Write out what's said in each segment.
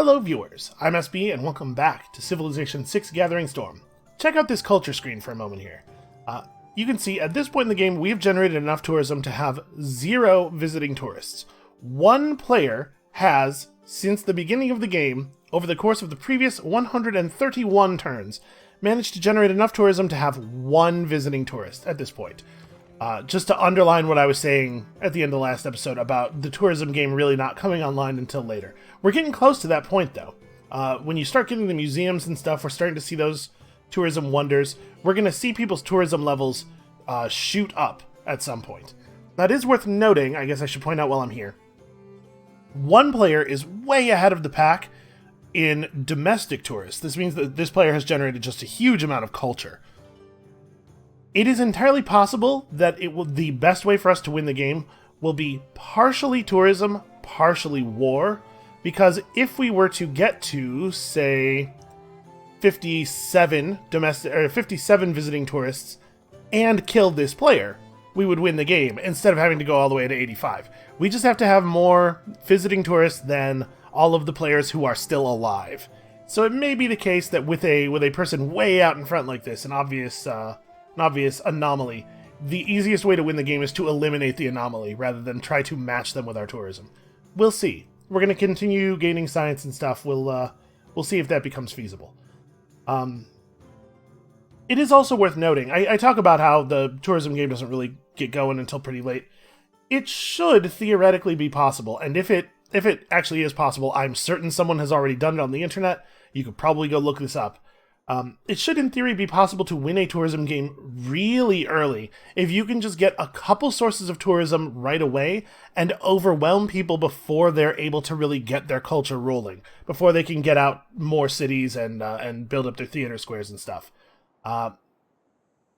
Hello viewers, I'm SB and welcome back to Civilization VI Gathering Storm. Check out this culture screen for a moment here. You can see at this point in the game we have generated enough tourism to have 0 visiting tourists. One player has, since the beginning of the game, over the course of the previous 131 turns, managed to generate enough tourism to have 1 visiting tourist at this point. Just to underline what I was saying at the end of the last episode about the tourism game really not coming online until later. We're getting close to that point, though. When you start getting the museums and stuff, we're starting to see those tourism wonders. We're going to see people's tourism levels shoot up at some point. That is worth noting, I guess I should point out while I'm here. One player is way ahead of the pack in domestic tourists. This means that this player has generated just a huge amount of culture. It is entirely possible that the best way for us to win the game will be partially tourism, partially war, because if we were to get to, say, 57 visiting tourists and kill this player, we would win the game instead of having to go all the way to 85. We just have to have more visiting tourists than all of the players who are still alive. So it may be the case that with a person way out in front like this, an obvious anomaly, the easiest way to win the game is to eliminate the anomaly rather than try to match them with our tourism. We'll see. We're going to continue gaining science and stuff. We'll see if that becomes feasible. It is also worth noting, I talk about how the tourism game doesn't really get going until pretty late. It should theoretically be possible, and if it actually is possible, I'm certain someone has already done it on the internet. You could probably go look this up. It should, in theory, be possible to win a tourism game really early if you can just get a couple sources of tourism right away and overwhelm people before they're able to really get their culture rolling, before they can get out more cities and build up their theater squares and stuff.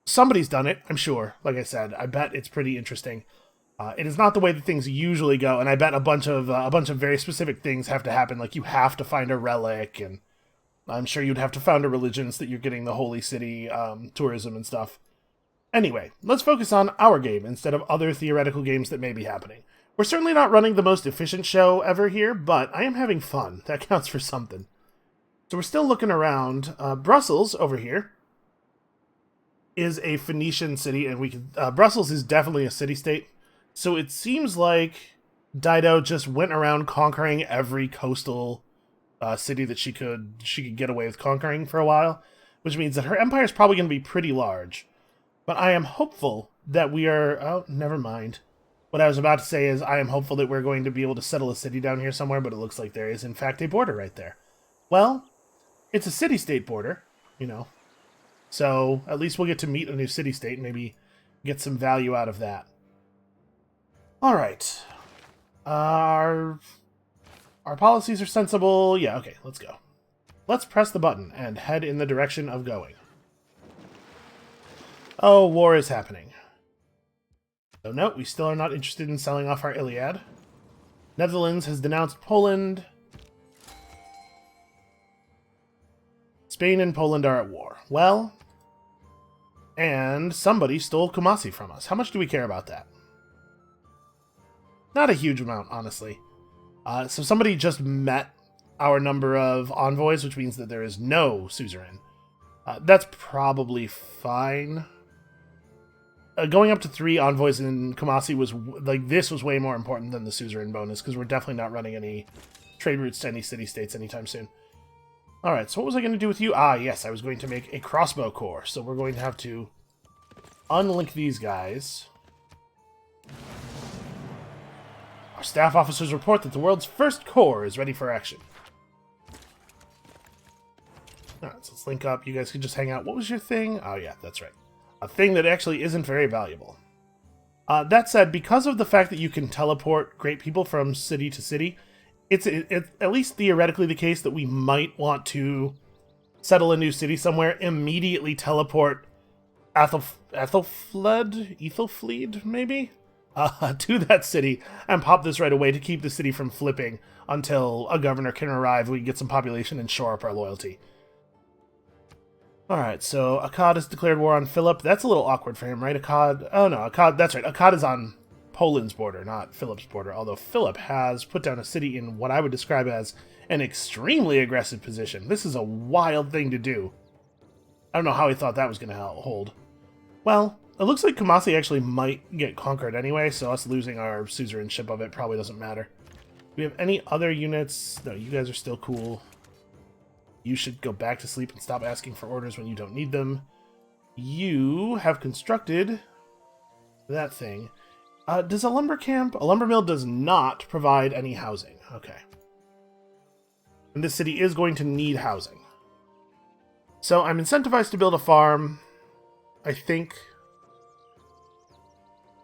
Somebody's done it, I'm sure. Like I said, I bet it's pretty interesting. It is not the way that things usually go, and I bet a bunch of very specific things have to happen, like you have to find a relic, and I'm sure you'd have to found a religion so that you're getting the holy city tourism and stuff. Anyway, let's focus on our game instead of other theoretical games that may be happening. We're certainly not running the most efficient show ever here, but I am having fun. That counts for something. So we're still looking around. Brussels, over here, is a Phoenician city, and Brussels is definitely a city-state. So it seems like Dido just went around conquering every coastal city that she could get away with conquering for a while, which means that her empire is probably going to be pretty large. But I am hopeful that we are... Oh, never mind. What I was about to say is I am hopeful that we're going to be able to settle a city down here somewhere, but it looks like there is, in fact, a border right there. Well, it's a city-state border, you know. So at least we'll get to meet a new city-state and maybe get some value out of that. All right. Our policies are sensible. Yeah, okay, let's go. Let's press the button and head in the direction of going. Oh, war is happening. So no, we still are not interested in selling off our Iliad. Netherlands has denounced Poland. Spain and Poland are at war. Well, and somebody stole Kumasi from us. How much do we care about that? Not a huge amount, honestly. So somebody just met our number of envoys, which means that there is no suzerain. That's probably fine. Going up to 3 envoys in Kumasi was way more important than the suzerain bonus, because we're definitely not running any trade routes to any city-states anytime soon. Alright, so what was I going to do with you? Ah, yes, I was going to make a crossbow corps, so we're going to have to unlink these guys. Our staff officers report that the world's first corps is ready for action. Alright, so let's link up. You guys can just hang out. What was your thing? Oh yeah, that's right. A thing that actually isn't very valuable. That said, because of the fact that you can teleport great people from city to city, it's at least theoretically the case that we might want to settle a new city somewhere, immediately teleport Ethelfleet, maybe? To that city, and pop this right away to keep the city from flipping until a governor can arrive, we can get some population and shore up our loyalty. Alright, so Akkad has declared war on Philip. That's a little awkward for him, right? Akkad... Oh no, Akkad... That's right, Akkad is on Poland's border, not Philip's border, although Philip has put down a city in what I would describe as an extremely aggressive position. This is a wild thing to do. I don't know how he thought that was going to hold. Well, it looks like Kumasi actually might get conquered anyway, so us losing our suzerainship of it probably doesn't matter. Do we have any other units? No, you guys are still cool. You should go back to sleep and stop asking for orders when you don't need them. You have constructed that thing. Does a lumber camp? A lumber mill does not provide any housing. Okay. And this city is going to need housing. So I'm incentivized to build a farm. I think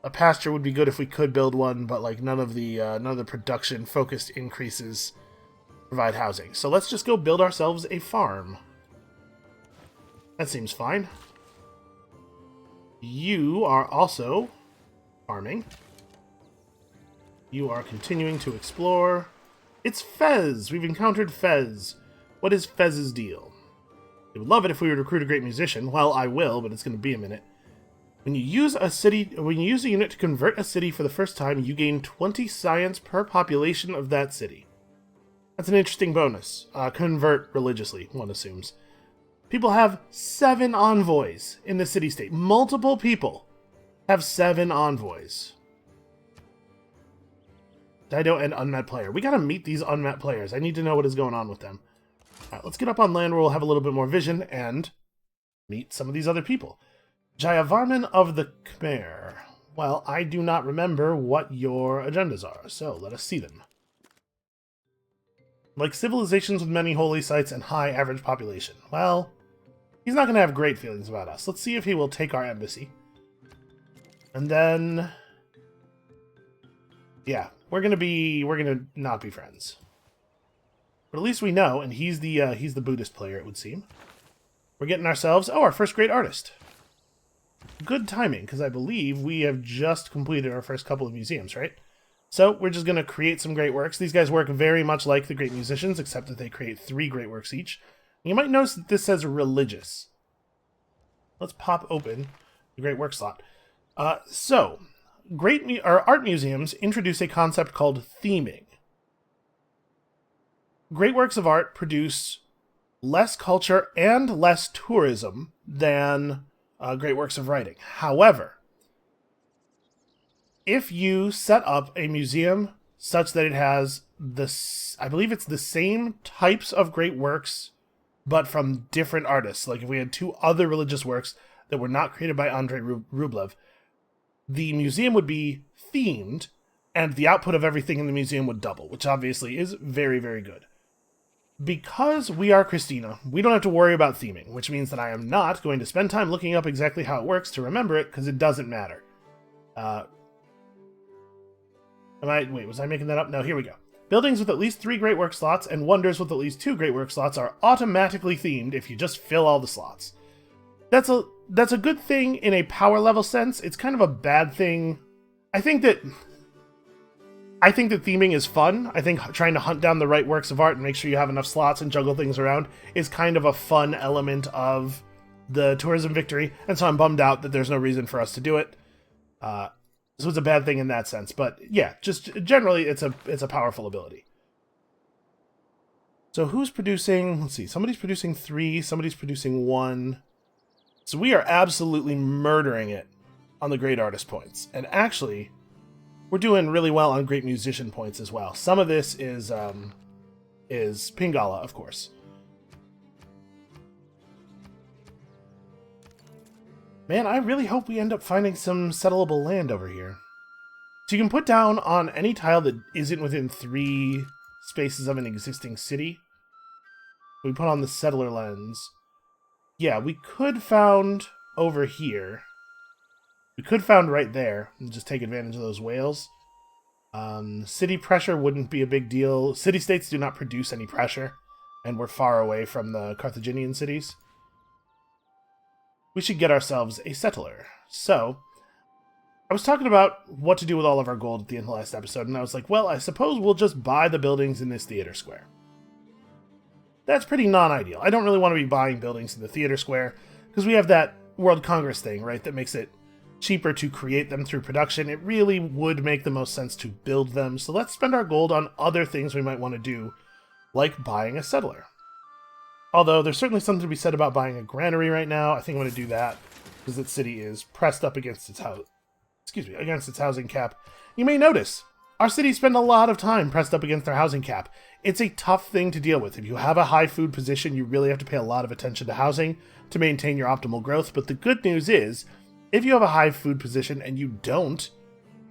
a pasture would be good if we could build one, but like none of the production focused increases provide housing. So let's just go build ourselves a farm. That seems fine. You are also farming. You are continuing to explore. It's Fez! We've encountered Fez. What is Fez's deal? I would love it if we would recruit a great musician. Well, I will, but it's going to be a minute. When you use a unit to convert a city for the first time, you gain 20 science per population of that city. That's an interesting bonus. Convert religiously, one assumes. People have 7 envoys in the city-state. Multiple people have 7 envoys. Dido and unmet player. We gotta meet these unmet players. I need to know what is going on with them. Alright, let's get up on land where we'll have a little bit more vision and meet some of these other people. Jayavarman of the Khmer. Well, I do not remember what your agendas are, so let us see them. Like civilizations with many holy sites and high average population. Well, he's not going to have great feelings about us. Let's see if he will take our embassy. And then... yeah, we're gonna not be friends. But at least we know, and he's the Buddhist player, it would seem. We're getting ourselves, our first great artist. Good timing, because I believe we have just completed our first couple of museums, right? So we're just going to create some great works. These guys work very much like the great musicians, except that they create 3 great works each. You might notice that this says religious. Let's pop open the great work slot. So, art museums introduce a concept called theming. Great works of art produce less culture and less tourism than great works of writing. However, if you set up a museum such that it has this, I believe it's the same types of great works, but from different artists. Like if we had 2 other religious works that were not created by Andrei Rublev, the museum would be themed, and the output of everything in the museum would double, which obviously is very, very good. Because we are Christina, we don't have to worry about theming, which means that I am not going to spend time looking up exactly how it works to remember it, because it doesn't matter. Wait, was I making that up? No, here we go. Buildings with at least 3 great work slots and wonders with at least 2 great work slots are automatically themed if you just fill all the slots. That's a good thing in a power level sense. It's kind of a bad thing. I think that theming is fun. I think trying to hunt down the right works of art and make sure you have enough slots and juggle things around is kind of a fun element of the tourism victory, and so I'm bummed out that there's no reason for us to do it. So it's a bad thing in that sense, but yeah, just generally it's a powerful ability. So who's producing? Let's see. Somebody's producing 3, somebody's producing 1. So we are absolutely murdering it on the great artist points. And actually, we're doing really well on great musician points as well. Some of this is Pingala, of course. Man, I really hope we end up finding some settleable land over here. So you can put down on any tile that isn't within 3 spaces of an existing city. We put on the settler lens. Yeah, we could found over here. We could found right there and just take advantage of those whales. City pressure wouldn't be a big deal. City-states do not produce any pressure, and we're far away from the Carthaginian cities. We should get ourselves a settler. So, I was talking about what to do with all of our gold at the end of the last episode, and I was like, well, I suppose we'll just buy the buildings in this theater square. That's pretty non-ideal. I don't really want to be buying buildings in the theater square, because we have that World Congress thing, right, that makes it cheaper to create them through production, it really would make the most sense to build them. So let's spend our gold on other things we might want to do, like buying a settler. Although there's certainly something to be said about buying a granary right now. I think I'm going to do that because that city is pressed up against its against its housing cap. You may notice our cities spend a lot of time pressed up against their housing cap. It's a tough thing to deal with. If you have a high food position, you really have to pay a lot of attention to housing to maintain your optimal growth. But the good news is, if you have a high food position and you don't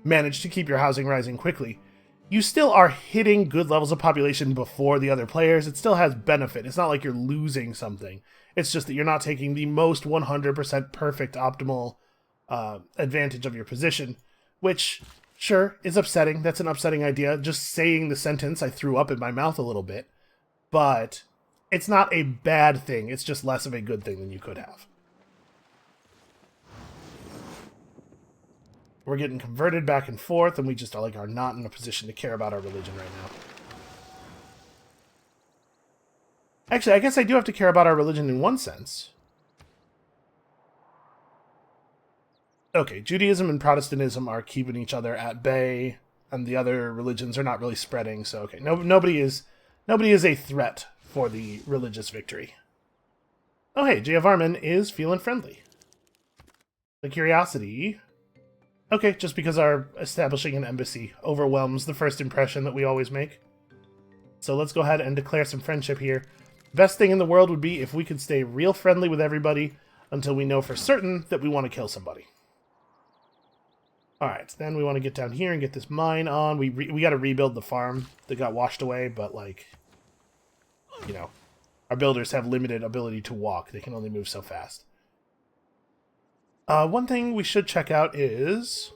manage to keep your housing rising quickly, you still are hitting good levels of population before the other players. It still has benefit. It's not like you're losing something. It's just that you're not taking the most 100% perfect optimal advantage of your position, which, sure, is upsetting. That's an upsetting idea. Just saying the sentence, I threw up in my mouth a little bit. But it's not a bad thing. It's just less of a good thing than you could have. We're getting converted back and forth, and we just are not in a position to care about our religion right now. Actually, I guess I do have to care about our religion in one sense. Okay, Judaism and Protestantism are keeping each other at bay, and the other religions are not really spreading, so okay, nobody is a threat for the religious victory. Oh hey, Jayavarman is feeling friendly. The curiosity... Okay, just because our establishing an embassy overwhelms the first impression that we always make. So let's go ahead and declare some friendship here. Best thing in the world would be if we could stay real friendly with everybody until we know for certain that we want to kill somebody. Alright, then we want to get down here and get this mine on. We got to rebuild the farm that got washed away, but our builders have limited ability to walk. They can only move so fast. One thing we should check out is...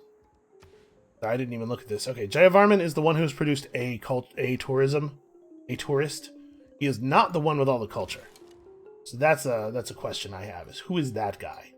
I didn't even look at this. Okay, Jayavarman is the one who's produced a tourist. He is not the one with all the culture. So that's a question I have, is who is that guy?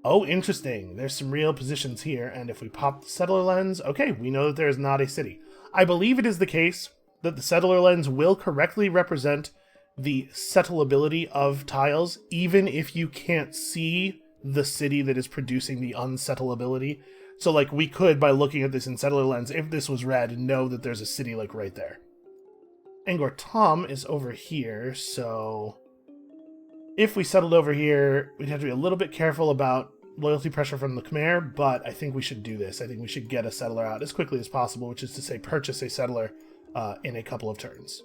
Oh, interesting. There's some real positions here, and if we pop the settler lens, okay, we know that there is not a city. I believe it is the case that the settler lens will correctly represent the settleability of tiles, even if you can't see the city that is producing the unsettleability. So, we could, by looking at this in settler lens, if this was red, know that there's a city, right there. Angkor Thom is over here, so... If we settled over here, we'd have to be a little bit careful about loyalty pressure from the Khmer, but I think we should do this. I think we should get a settler out as quickly as possible, which is to say purchase a settler in a couple of turns.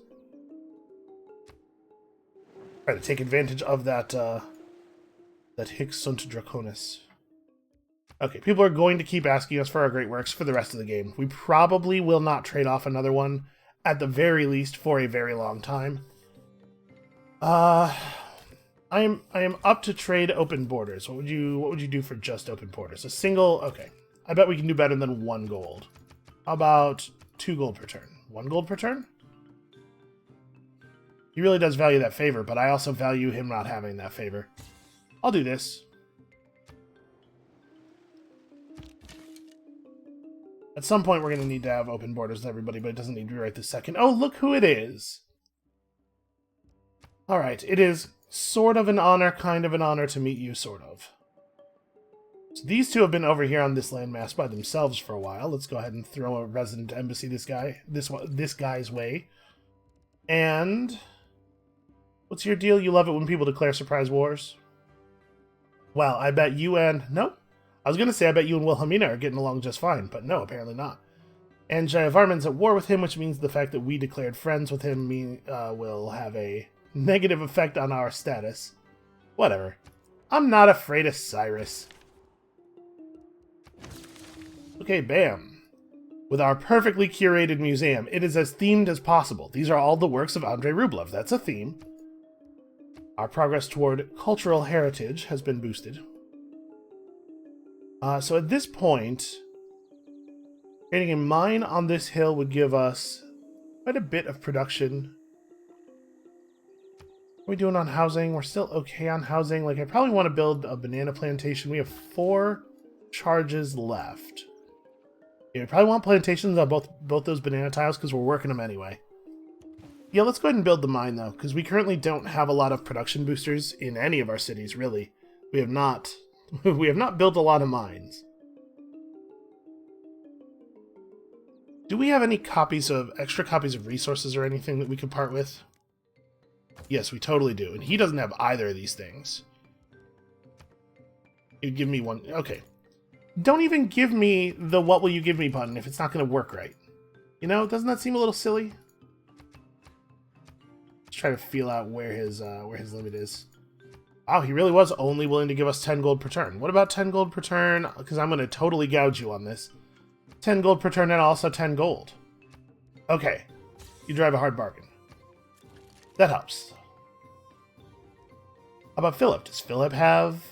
Try to take advantage of that Hic Sunt Draconis. Okay, people are going to keep asking us for our great works for the rest of the game. We probably will not trade off another one, at the very least, for a very long time. I am up to trade open borders. What would you do for just open borders? A single? Okay. I bet we can do better than 1 gold. How about 2 gold per turn? 1 gold per turn? He really does value that favor, but I also value him not having that favor. I'll do this. At some point, we're going to need to have open borders with everybody, but it doesn't need to be right this second. Oh, look who it is! Alright, it is sort of an honor, kind of an honor to meet you, sort of. So these two have been over here on this landmass by themselves for a while. Let's go ahead and throw a resident embassy this guy's way. And... what's your deal? You love it when people declare surprise wars? Well, I bet you and... Nope. I was going to say I bet you and Wilhelmina are getting along just fine, but no, apparently not. And Jayavarman's at war with him, which means the fact that we declared friends with him will have a negative effect on our status. Whatever. I'm not afraid of Cyrus. Okay, bam. With our perfectly curated museum, it is as themed as possible. These are all the works of Andrei Rublev. That's a theme. Our progress toward cultural heritage has been boosted. So at this point, creating a mine on this hill would give us quite a bit of production. What are we doing on housing? We're still okay on housing. I probably want to build a banana plantation. We have 4 charges left. Yeah, we probably want plantations on both those banana tiles because we're working them anyway. Yeah, let's go ahead and build the mine, though, because we currently don't have a lot of production boosters in any of our cities, really. We have not built a lot of mines. Do we have any extra copies of resources or anything that we could part with? Yes, we totally do. And he doesn't have either of these things. You give me one. Okay. Don't even give me the what will you give me button if it's not going to work right. You know, doesn't that seem a little silly? Let's try to feel out where his limit is. Wow, he really was only willing to give us 10 gold per turn. What about 10 gold per turn? Because I'm going to totally gouge you on this. 10 gold per turn and also 10 gold. Okay. You drive a hard bargain. That helps. How about Philip? Does Philip have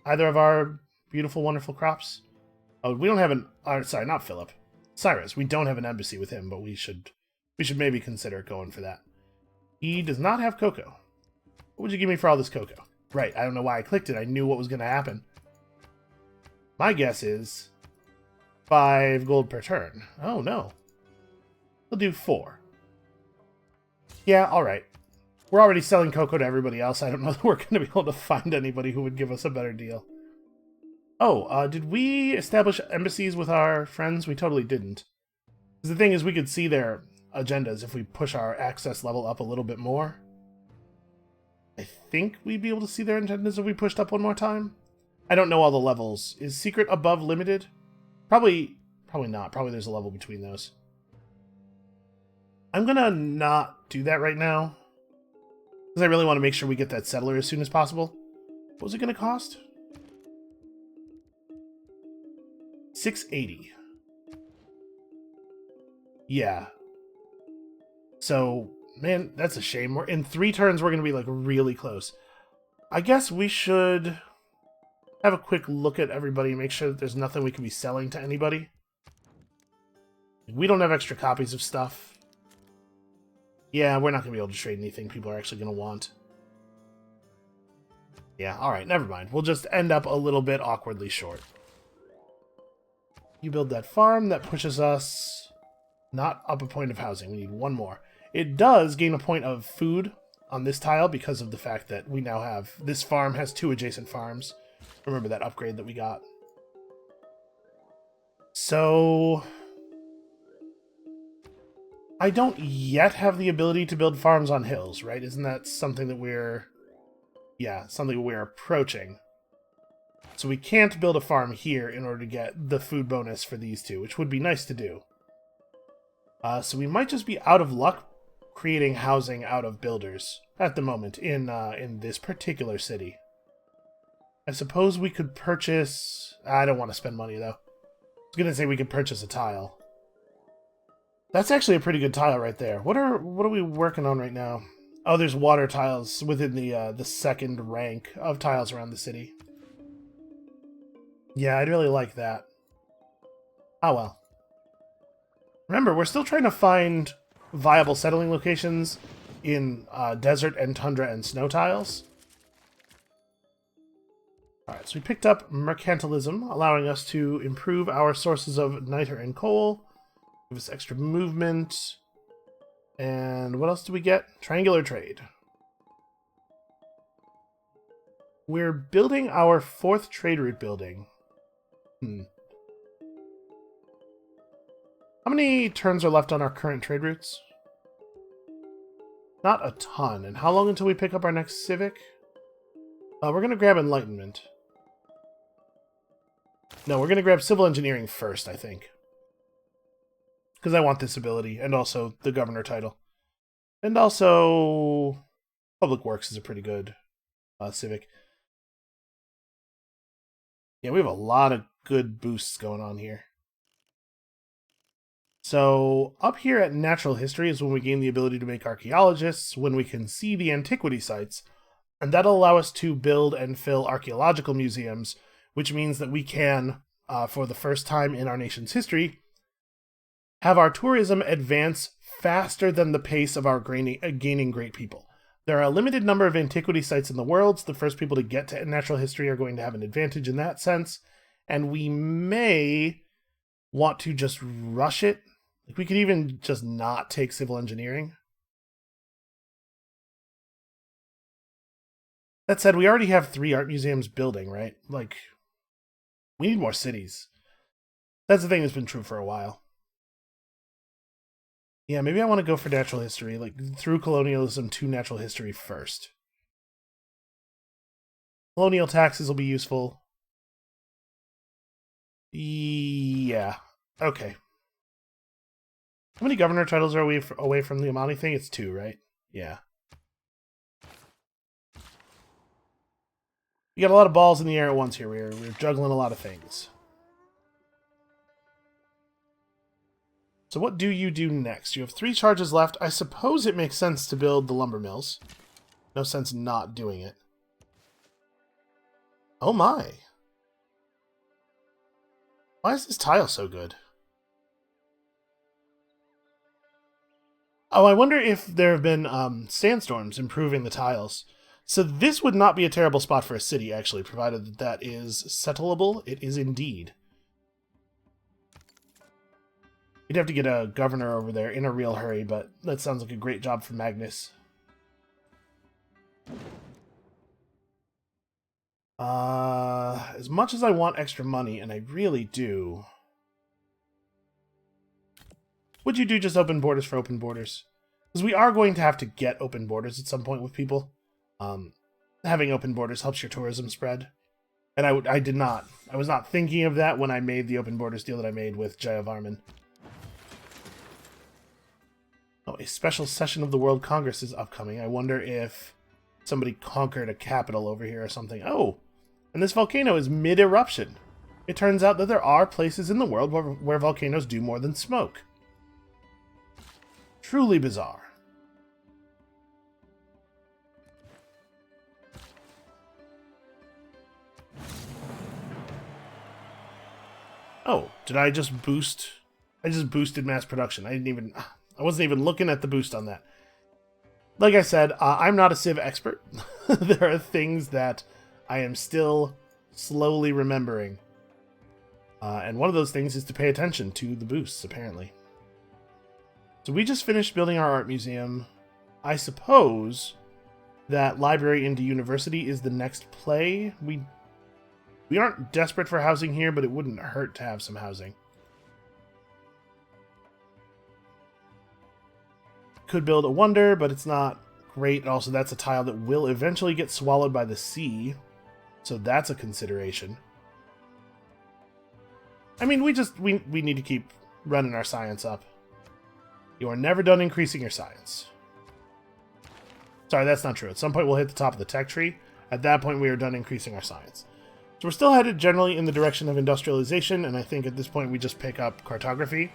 either of our beautiful, wonderful crops? Oh, we don't have an... sorry, not Philip. Cyrus. We don't have an embassy with him, but we should maybe consider going for that. He does not have cocoa. What would you give me for all this cocoa? Right, I don't know why I clicked it. I knew what was going to happen. My guess is 5 gold per turn. Oh, no. We'll do 4. Yeah, alright. We're already selling cocoa to everybody else. I don't know that we're going to be able to find anybody who would give us a better deal. Oh, did we establish embassies with our friends? We totally didn't. Because the thing is, we could see their agendas if we push our access level up a little bit more. I think we'd be able to see their agendas if we pushed up one more time. I don't know all the levels. Is secret above limited? Probably not. Probably there's a level between those. I'm gonna not do that right now. Because I really want to make sure we get that settler as soon as possible. What was it gonna cost? 680. Yeah. So, man, that's a shame. In 3 turns, we're going to be, like, really close. I guess we should have a quick look at everybody and make sure that there's nothing we can be selling to anybody. We don't have extra copies of stuff. Yeah, we're not going to be able to trade anything people are actually going to want. Yeah, alright, never mind. We'll just end up a little bit awkwardly short. You build that farm, that pushes us not up a point of housing. We need one more. It does gain a point of food on this tile because of the fact that we now have... This farm has 2 adjacent farms. Remember that upgrade that we got. So... I don't yet have the ability to build farms on hills, right? Isn't that something that we're... Yeah, something we're approaching. So we can't build a farm here in order to get the food bonus for these 2, which would be nice to do. So we might just be out of luck creating housing out of builders at the moment in this particular city. I suppose we could purchase... I don't want to spend money, though. I was going to say we could purchase a tile. That's actually a pretty good tile right there. What are we working on right now? Oh, there's water tiles within the second rank of tiles around the city. Yeah, I'd really like that. Oh well. Remember, we're still trying to find viable settling locations in desert and tundra and snow tiles. Alright, so we picked up mercantilism, allowing us to improve our sources of niter and coal. Give us extra movement. And what else do we get? Triangular trade. We're building our 4th trade route building. How many turns are left on our current trade routes? Not a ton. And how long until we pick up our next civic? We're going to grab enlightenment. No, we're going to grab civil engineering first, I think. Because I want this ability, and also the governor title. And also... Public Works is a pretty good civic. Yeah, we have a lot of good boosts going on here. So, up here at Natural History is when we gain the ability to make archaeologists, when we can see the antiquity sites, and that'll allow us to build and fill archaeological museums, which means that we can, for the first time in our nation's history, have our tourism advance faster than the pace of our gaining great people. There are a limited number of antiquity sites in the world, so the first people to get to natural history are going to have an advantage in that sense, and we may want to just rush it. Like, we could even just not take civil engineering. That said, we already have 3 art museums building, right? Like, we need more cities. That's the thing that's been true for a while. Yeah, maybe I want to go for natural history, like through colonialism to natural history first. Colonial taxes will be useful. Yeah. Okay. How many governor titles are away from the Amani thing? It's 2, right? Yeah. We got a lot of balls in the air at once here. We're juggling a lot of things. So what do you do next? You have 3 charges left. I suppose it makes sense to build the lumber mills. No sense not doing it. Oh my. Why is this tile so good? Oh, I wonder if there have been sandstorms improving the tiles. So this would not be a terrible spot for a city, actually, provided that that is settleable. It is indeed. You'd have to get a governor over there in a real hurry, but that sounds like a great job for Magnus. As much as I want extra money, and I really do... Would you do just open borders for open borders? Because we are going to have to get open borders at some point with people. Having open borders helps your tourism spread. And I did not. I was not thinking of that when I made the open borders deal that I made with Jayavarman. Oh, a special session of the World Congress is upcoming. I wonder if somebody conquered a capital over here or something. Oh, and this volcano is mid-eruption. It turns out that there are places in the world where volcanoes do more than smoke. Truly bizarre. Oh, did I just boost? I just boosted mass production. I wasn't even looking at the boost on that. Like I said, I'm not a Civ expert. There are things that I am still slowly remembering. And one of those things is to pay attention to the boosts, apparently. So we just finished building our art museum. I suppose that Library into University is the next play. We aren't desperate for housing here, but it wouldn't hurt to have some housing. Could build a wonder, but it's not great. Also, that's a tile that will eventually get swallowed by the sea. So that's a consideration. I mean, we need to keep running our science up. You are never done increasing your science. Sorry, that's not true. At some point, we'll hit the top of the tech tree. At that point, we are done increasing our science. So we're still headed generally in the direction of industrialization, and I think at this point we just pick up cartography.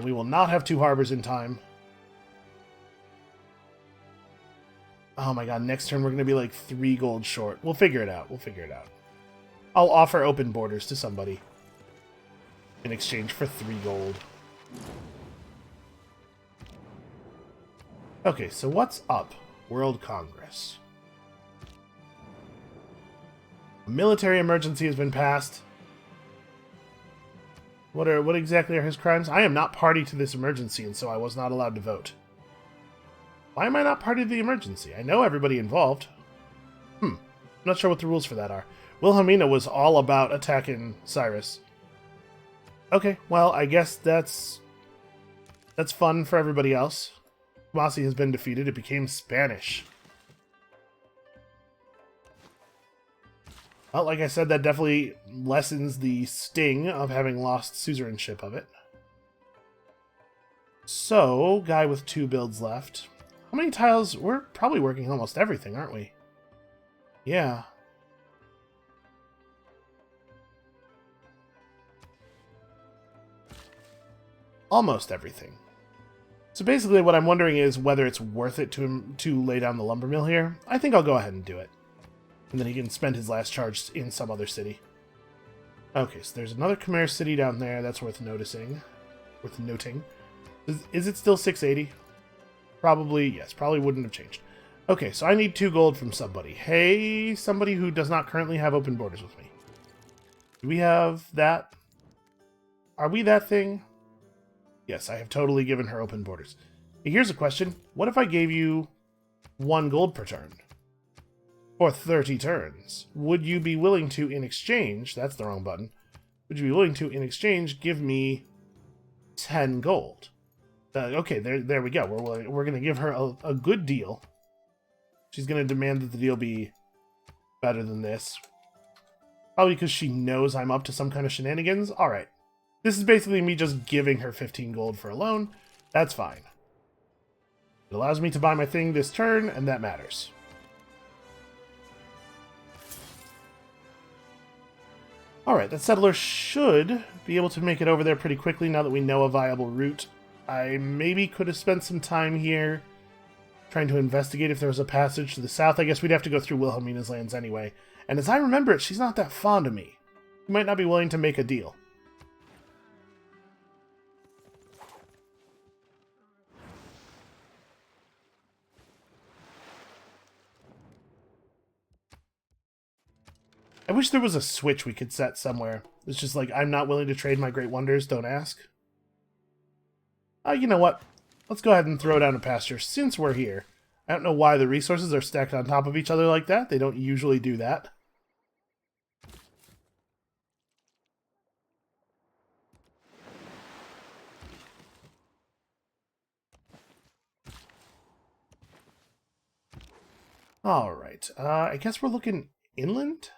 We will not have 2 harbors in time. Oh my god, next turn we're going to be like 3 gold short. We'll figure it out. We'll figure it out. I'll offer open borders to somebody in exchange for 3 gold. Okay, so what's up? World Congress. A military emergency has been passed. What exactly are his crimes? I am not party to this emergency, and so I was not allowed to vote. Why am I not party to the emergency? I know everybody involved. I'm not sure what the rules for that are. Wilhelmina was all about attacking Cyrus. Okay, well, I guess that's fun for everybody else. Kumasi has been defeated. It became Spanish. Well, like I said, that definitely lessens the sting of having lost suzerainship of it. So, guy with 2 builds left. How many tiles? We're probably working almost everything, aren't we? Yeah. Almost everything. So basically what I'm wondering is whether it's worth it to lay down the lumber mill here. I think I'll go ahead and do it. And then he can spend his last charge in some other city. Okay, so there's another Khmer city down there. That's worth noticing. Worth noting. Is it still 680? Probably, yes. Probably wouldn't have changed. Okay, so I need 2 gold from somebody. Hey, somebody who does not currently have open borders with me. Do we have that? Are we that thing? Yes, I have totally given her open borders. Here's a question. What if I gave you 1 gold per turn? For 30 turns. Would you be willing to, in exchange... That's the wrong button. Would you be willing to, in exchange, give me 10 gold? Okay, there we go. We're going to give her a good deal. She's going to demand that the deal be better than this. Probably because she knows I'm up to some kind of shenanigans. Alright. This is basically me just giving her 15 gold for a loan. That's fine. It allows me to buy my thing this turn, and that matters. Alright, that settler should be able to make it over there pretty quickly now that we know a viable route. I maybe could have spent some time here trying to investigate if there was a passage to the south. I guess we'd have to go through Wilhelmina's lands anyway. And as I remember it, she's not that fond of me. She might not be willing to make a deal. I wish there was a switch we could set somewhere. It's just like, I'm not willing to trade my great wonders, don't ask. You know what? Let's go ahead and throw down a pasture since we're here. I don't know why the resources are stacked on top of each other like that. They don't usually do that. Alright, I guess we're looking inland?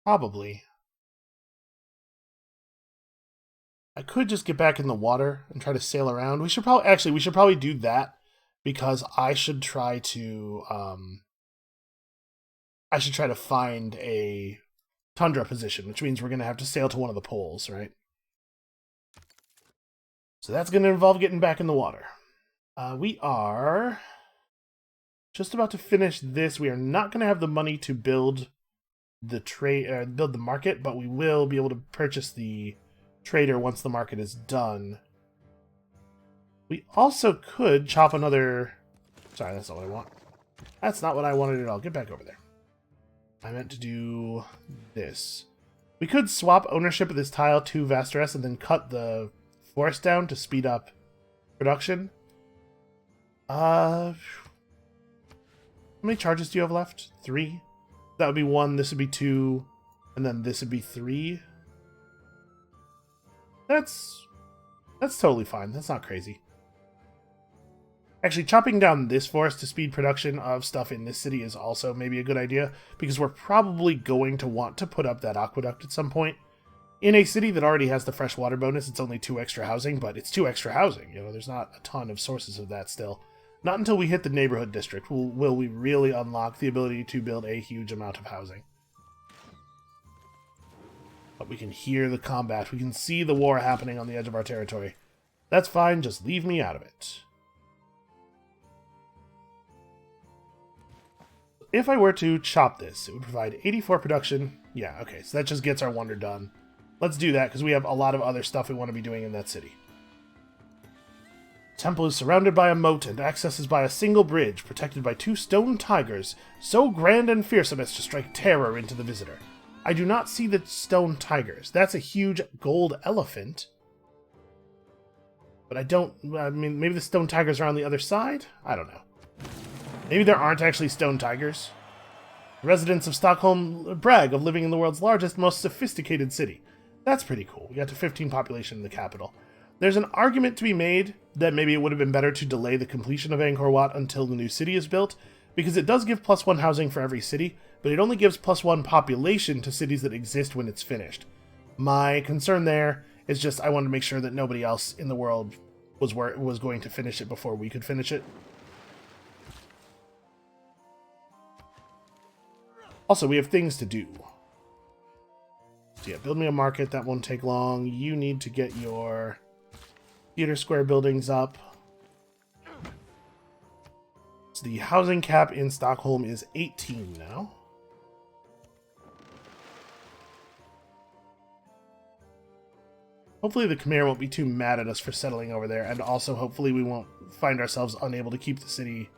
Probably. I could just get back in the water and try to sail around. We should probably do that because I should try to find a tundra position, which means we're going to have to sail to one of the poles, right? So that's going to involve getting back in the water. We are just about to finish this. We are not going to have the money to build the market, but we will be able to purchase the trader once the market is done. We also could chop another... Sorry, that's not what I want. That's not what I wanted at all. Get back over there. I meant to do this. We could swap ownership of this tile to Vasteres and then cut the forest down to speed up production. How many charges do you have left? 3? That would be 1, this would be 2, and then this would be 3. That's totally fine. That's not crazy. Actually, chopping down this forest to speed production of stuff in this city is also maybe a good idea, because we're probably going to want to put up that aqueduct at some point. In a city that already has the freshwater bonus, it's only 2 extra housing, but it's 2 extra housing. You know, there's not a ton of sources of that still. Not until we hit the neighborhood district will we really unlock the ability to build a huge amount of housing. But we can hear the combat. We can see the war happening on the edge of our territory. That's fine, just leave me out of it. If I were to chop this, it would provide 84 production. Yeah, okay, so that just gets our wonder done. Let's do that, because we have a lot of other stuff we want to be doing in that city. Temple is surrounded by a moat and accesses by a single bridge, protected by 2 stone tigers, so grand and fearsome as to strike terror into the visitor. I do not see the stone tigers. That's a huge gold elephant. But I mean, maybe the stone tigers are on the other side? I don't know. Maybe there aren't actually stone tigers. The residents of Stockholm brag of living in the world's largest, most sophisticated city. That's pretty cool. We got to 15 population in the capital. There's an argument to be made that maybe it would have been better to delay the completion of Angkor Wat until the new city is built, because it does give +1 housing for every city, but it only gives +1 population to cities that exist when it's finished. My concern there is just I wanted to make sure that nobody else in the world was going to finish it before we could finish it. Also, we have things to do. So yeah, build me a market. That won't take long. You need to get your theater square buildings up. So the housing cap in Stockholm is 18 now. Hopefully the Khmer won't be too mad at us for settling over there, and also hopefully we won't find ourselves unable to keep the city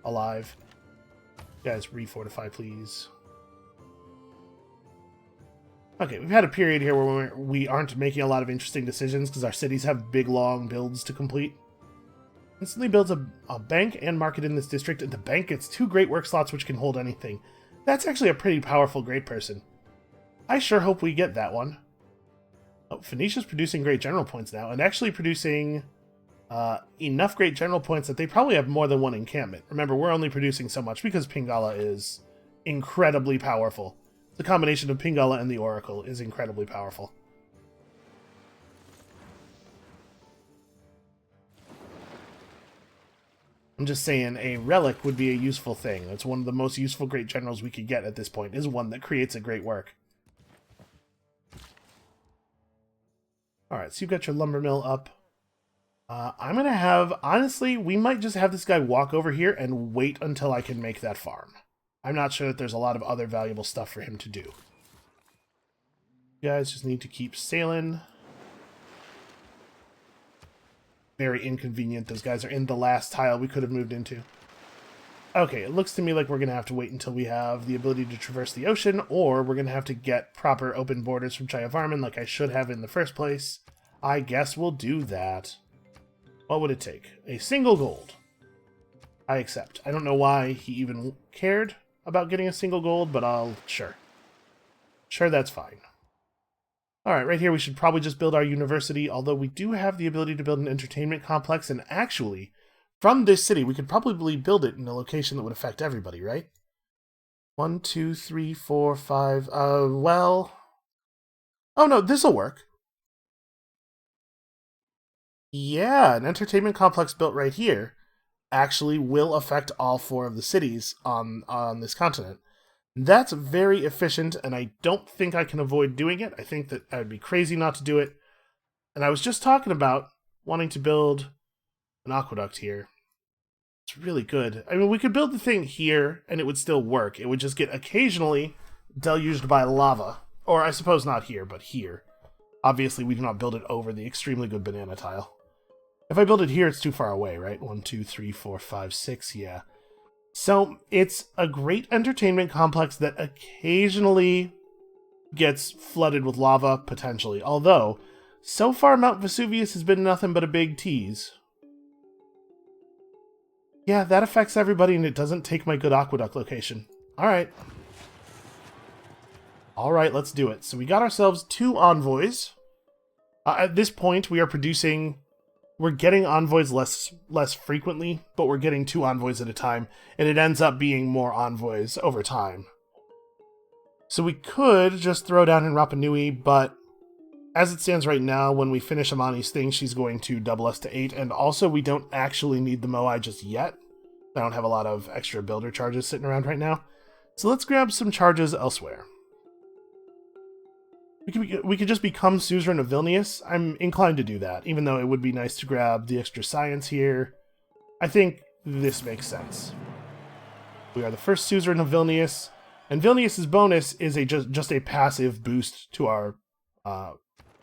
alive. Guys, refortify, please. Okay, we've had a period here where we aren't making a lot of interesting decisions because our cities have big, long builds to complete. Instantly builds a bank and market in this district, and the bank gets 2 great work slots which can hold anything. That's actually a pretty powerful great person. I sure hope we get that one. Oh, Phoenicia's producing great general points now, and actually producing enough great general points that they probably have more than one encampment. Remember, we're only producing so much because Pingala is incredibly powerful. The combination of Pingala and the Oracle is incredibly powerful. I'm just saying, a relic would be a useful thing. That's one of the most useful great generals we could get at this point, is one that creates a great work. Alright, so you've got your lumber mill up. I'm going to have... Honestly, we might just have this guy walk over here and wait until I can make that farm. I'm not sure that there's a lot of other valuable stuff for him to do. You guys just need to keep sailing. Very inconvenient. Those guys are in the last tile we could have moved into. Okay, it looks to me like we're going to have to wait until we have the ability to traverse the ocean, or we're going to have to get proper open borders from Jaya Varman like I should have in the first place. I guess we'll do that. What would it take? A single gold. I accept. I don't know why he even cared about getting a single gold, but sure. Sure, that's fine. Alright, right here we should probably just build our university, although we do have the ability to build an entertainment complex, and actually, from this city, we could probably build it in a location that would affect everybody, right? 1, 2, 3, 4, 5, well... Oh no, this'll work. Yeah, an entertainment complex built right here actually will affect all 4 of the cities on this continent. That's very efficient, and I don't think I can avoid doing it. I think that I would be crazy not to do it. And I was just talking about wanting to build an aqueduct here. It's really good. I mean, we could build the thing here, and it would still work. It would just get occasionally deluged by lava. Or I suppose not here, but here. Obviously, we do not build it over the extremely good banana tile. If I build it here, it's too far away, right? 1, 2, 3, 4, 5, 6, yeah. So, it's a great entertainment complex that occasionally gets flooded with lava, potentially. Although, so far Mount Vesuvius has been nothing but a big tease. Yeah, that affects everybody, and it doesn't take my good aqueduct location. Alright. Alright, let's do it. So we got ourselves 2 envoys. At this point, we are producing... We're getting envoys less frequently, but we're getting 2 envoys at a time, and it ends up being more envoys over time. So we could just throw down in Rapa Nui, but as it stands right now, when we finish Amani's thing, she's going to double us to 8, and also we don't actually need the Moai just yet. I don't have a lot of extra builder charges sitting around right now. So let's grab some charges elsewhere. We could just become suzerain of Vilnius. I'm inclined to do that, even though it would be nice to grab the extra science here. I think this makes sense. We are the first suzerain of Vilnius, and Vilnius's bonus is just a passive boost to our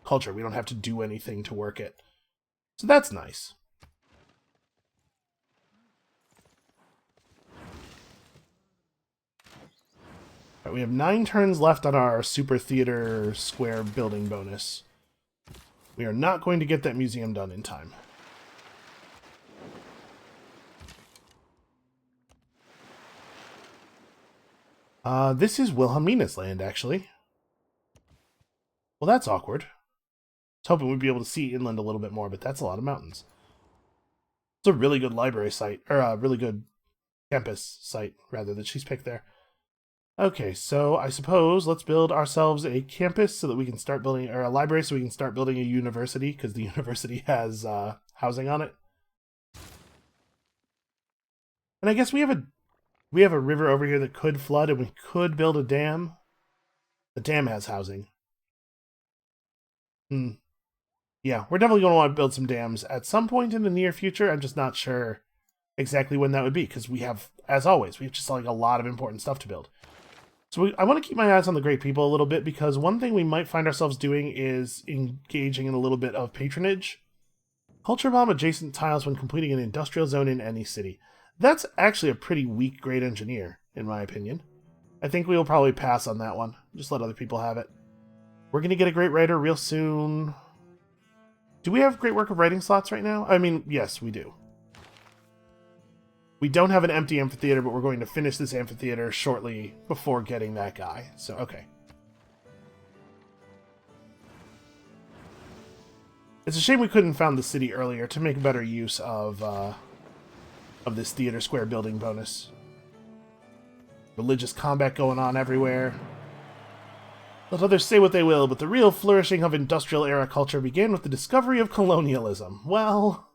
culture. We don't have to do anything to work it. So that's nice. Right, we have 9 turns left on our Super Theater Square building bonus. We are not going to get that museum done in time. This is Wilhelmina's land, actually. Well, that's awkward. I was hoping we'd be able to see inland a little bit more, but that's a lot of mountains. It's a really good library site, or a really good campus site, rather, that she's picked there. Okay, so I suppose let's build ourselves a campus so that we can start building, or a library so we can start building a university, because the university has housing on it. And I guess we have a river over here that could flood, and we could build a dam. The dam has housing. Yeah, we're definitely going to want to build some dams at some point in the near future. I'm just not sure exactly when that would be, because we have, as always, we have just like a lot of important stuff to build. So I want to keep my eyes on the Great People a little bit, because one thing we might find ourselves doing is engaging in a little bit of patronage. Culture bomb adjacent tiles when completing an industrial zone in any city. That's actually a pretty weak great engineer, in my opinion. I think we will probably pass on that one. Just let other people have it. We're going to get a great writer real soon. Do we have great work of writing slots right now? I mean, yes, we do. We don't have an empty amphitheater, but we're going to finish this amphitheater shortly before getting that guy. So, okay. It's a shame we couldn't found the city earlier to make better use of this Theater Square building bonus. Religious combat going on everywhere. Let others say what they will, but the real flourishing of industrial-era culture began with the discovery of colonialism. Well,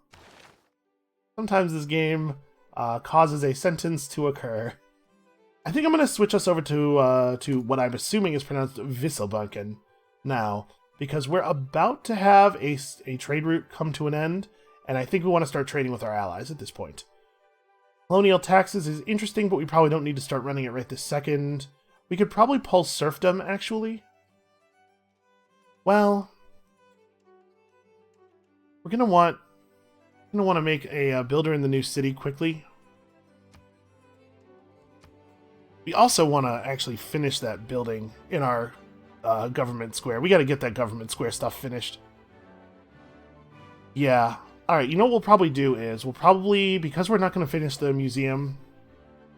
sometimes this game causes a sentence to occur. I think I'm going to switch us over to what I'm assuming is pronounced Wisselbanken now, because we're about to have a trade route come to an end, and I think we want to start trading with our allies at this point. Colonial taxes is interesting, but we probably don't need to start running it right this second. We could probably pull serfdom, actually. Well, we're gonna want to make a builder in the new city quickly. We also want to actually finish that building in our government square. We got to get that government square stuff finished. Yeah. All right. You know what we'll probably do is because we're not going to finish the museum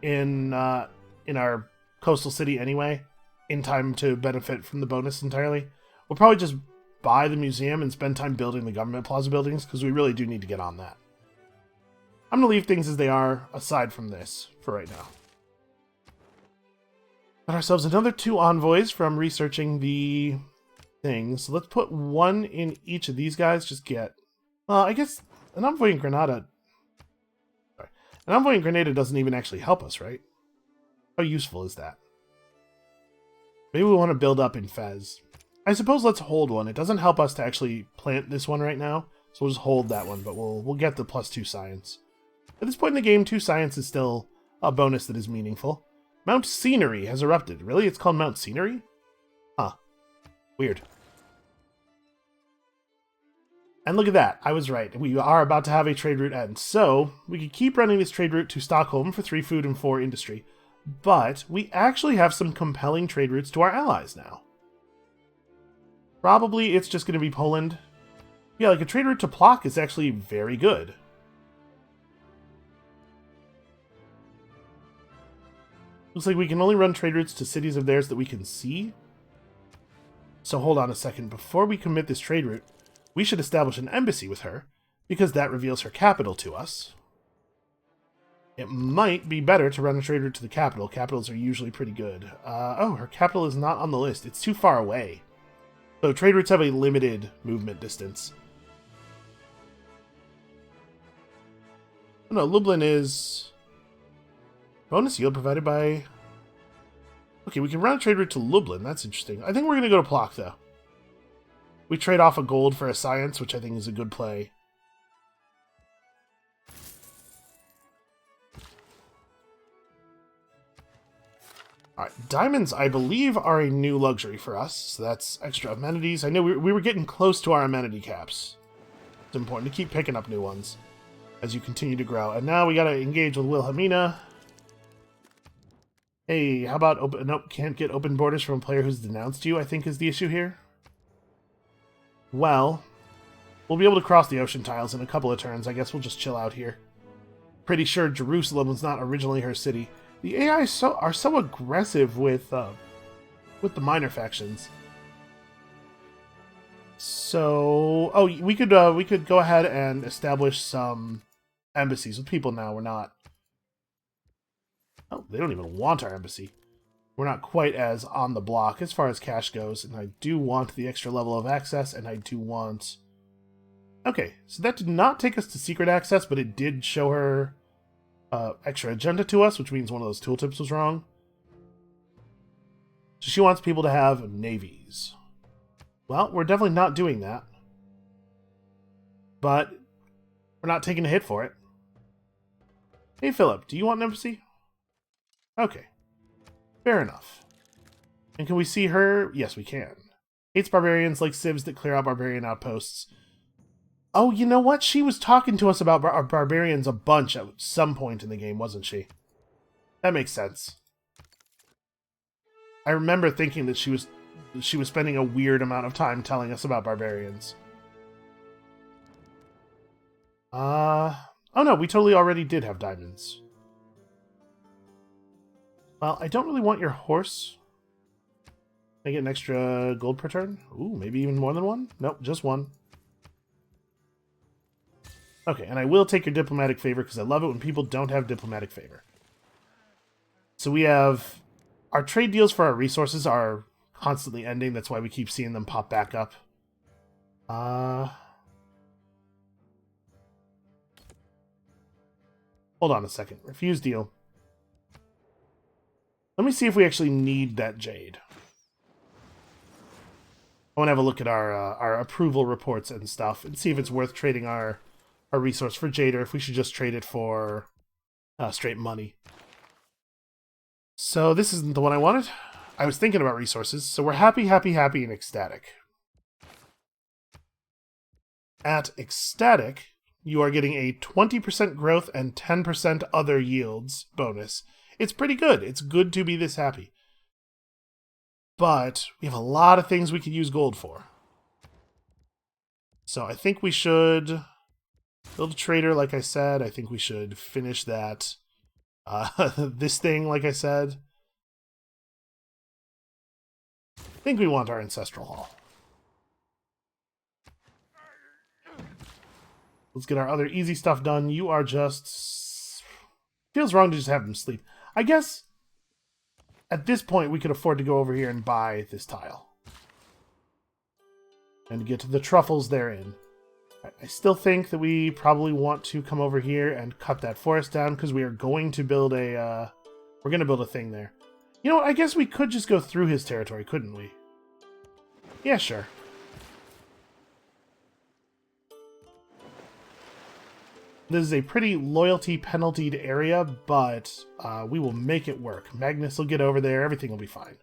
in our coastal city anyway, in time to benefit from the bonus entirely, we'll probably just buy the museum and spend time building the government plaza buildings, because we really do need to get on that. I'm going to leave things as they are, aside from this, for right now. Got ourselves another 2 envoys from researching the things. So let's put 1 in each of these guys. Just get... I guess an envoy in Granada... Sorry. An envoy in Grenada doesn't even actually help us, right? How useful is that? Maybe we want to build up in Fez. I suppose let's hold 1. It doesn't help us to actually plant this one right now, so we'll just hold that one, but we'll get the +2 science. At this point in the game, 2 science is still a bonus that is meaningful. Mount Scenery has erupted. Really? It's called Mount Scenery? Huh. Weird. And look at that. I was right. We are about to have a trade route end. So, we could keep running this trade route to Stockholm for 3 food and 4 industry. But, we actually have some compelling trade routes to our allies now. Probably it's just going to be Poland. Yeah, like a trade route to Plock is actually very good. Looks like we can only run trade routes to cities of theirs that we can see. So hold on a second. Before we commit this trade route, we should establish an embassy with her, because that reveals her capital to us. It might be better to run a trade route to the capital. Capitals are usually pretty good. Oh, her capital is not on the list. It's too far away. So trade routes have a limited movement distance. Oh, no, Lublin is... bonus yield provided by... Okay, we can run a trade route to Lublin. That's interesting. I think we're going to go to Plock, though. We trade off a gold for a science, which I think is a good play. Alright, diamonds, I believe, are a new luxury for us. So that's extra amenities. I know we were getting close to our amenity caps. It's important to keep picking up new ones as you continue to grow. And now we got to engage with Wilhelmina. Hey, how about open... Nope, can't get open borders from a player who's denounced you, I think is the issue here. Well, we'll be able to cross the ocean tiles in a couple of turns. I guess we'll just chill out here. Pretty sure Jerusalem was not originally her city. The AI are so aggressive with the minor factions. So, oh, we could go ahead and establish some embassies with people now. We're not... Oh, they don't even want our embassy. We're not quite as on the block as far as cash goes, and I do want the extra level of access, and I do want... Okay, so that did not take us to secret access, but it did show her extra agenda to us, which means one of those tooltips was wrong. So she wants people to have navies. Well, we're definitely not doing that. But we're not taking a hit for it. Hey, Philip, do you want an embassy? Okay. Fair enough. And can we see her? Yes, we can. Hates barbarians like civs that clear out barbarian outposts. Oh, you know what? She was talking to us about our barbarians a bunch at some point in the game, wasn't she? That makes sense. I remember thinking that she was spending a weird amount of time telling us about barbarians. Oh no, we totally already did have diamonds. Well, I don't really want your horse. Can I get an extra gold per turn? Ooh, maybe even more than one? Nope, just one. Okay, and I will take your diplomatic favor because I love it when people don't have diplomatic favor. So we have... Our trade deals for our resources are constantly ending. That's why we keep seeing them pop back up. Hold on a second. Refuse deal. Let me see if we actually need that jade. I want to have a look at our approval reports and stuff and see if it's worth trading our resource for jade or if we should just trade it for straight money. So this isn't the one I wanted. I was thinking about resources. So we're happy, happy, happy, and ecstatic. At ecstatic, you are getting a 20% growth and 10% other yields bonus. It's pretty good. It's good to be this happy. But we have a lot of things we could use gold for. So I think we should build a trader, like I said. I think we should finish that. This thing, like I said. I think we want our Ancestral Hall. Let's get our other easy stuff done. You are just... Feels wrong to just have them sleep. I guess at this point we could afford to go over here and buy this tile. And get the truffles therein. I still think that we probably want to come over here and cut that forest down because we are going to build a... we're going to build a thing there. You know what? I guess we could just go through his territory, couldn't we? Yeah, sure. This is a pretty loyalty penaltied area, but we will make it work. Magnus will get over there. Everything will be fine.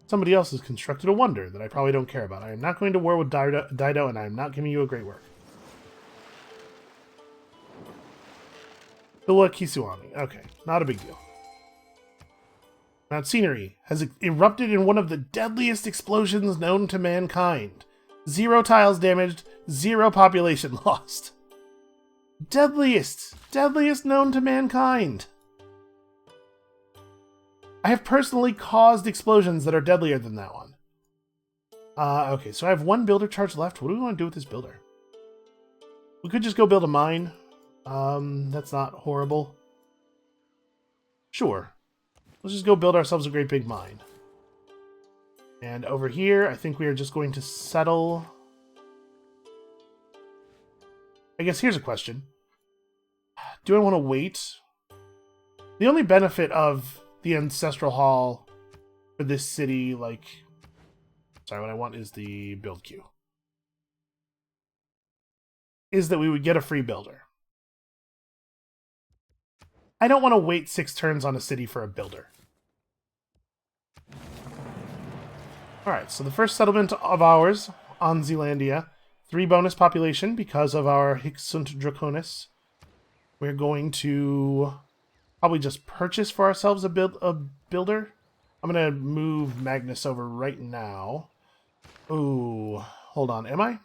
Somebody else has constructed a wonder that I probably don't care about. I am not going to war with Dido, and I am not giving you a great work. Villa Kisuami. Okay, not a big deal. Mount Scenery has erupted in one of the deadliest explosions known to mankind. 0 tiles damaged, 0 population lost. Deadliest known to mankind. I have personally caused explosions that are deadlier than that one. Okay, so I have 1 builder charge left. What do we want to do with this builder? We could just go build a mine. That's not horrible. Sure. Let's just go build ourselves a great big mine. And over here, I think we are just going to settle... I guess here's a question. Do I want to wait? The only benefit of the Ancestral Hall for this city, like... Sorry, what I want is the build queue. Is that we would get a free builder. I don't want to wait 6 turns on a city for a builder. Alright, so the first settlement of ours on Zealandia. 3 bonus population because of our Hixunt Draconis. We're going to probably just purchase for ourselves a builder. I'm going to move Magnus over right now. Ooh, hold on, am I?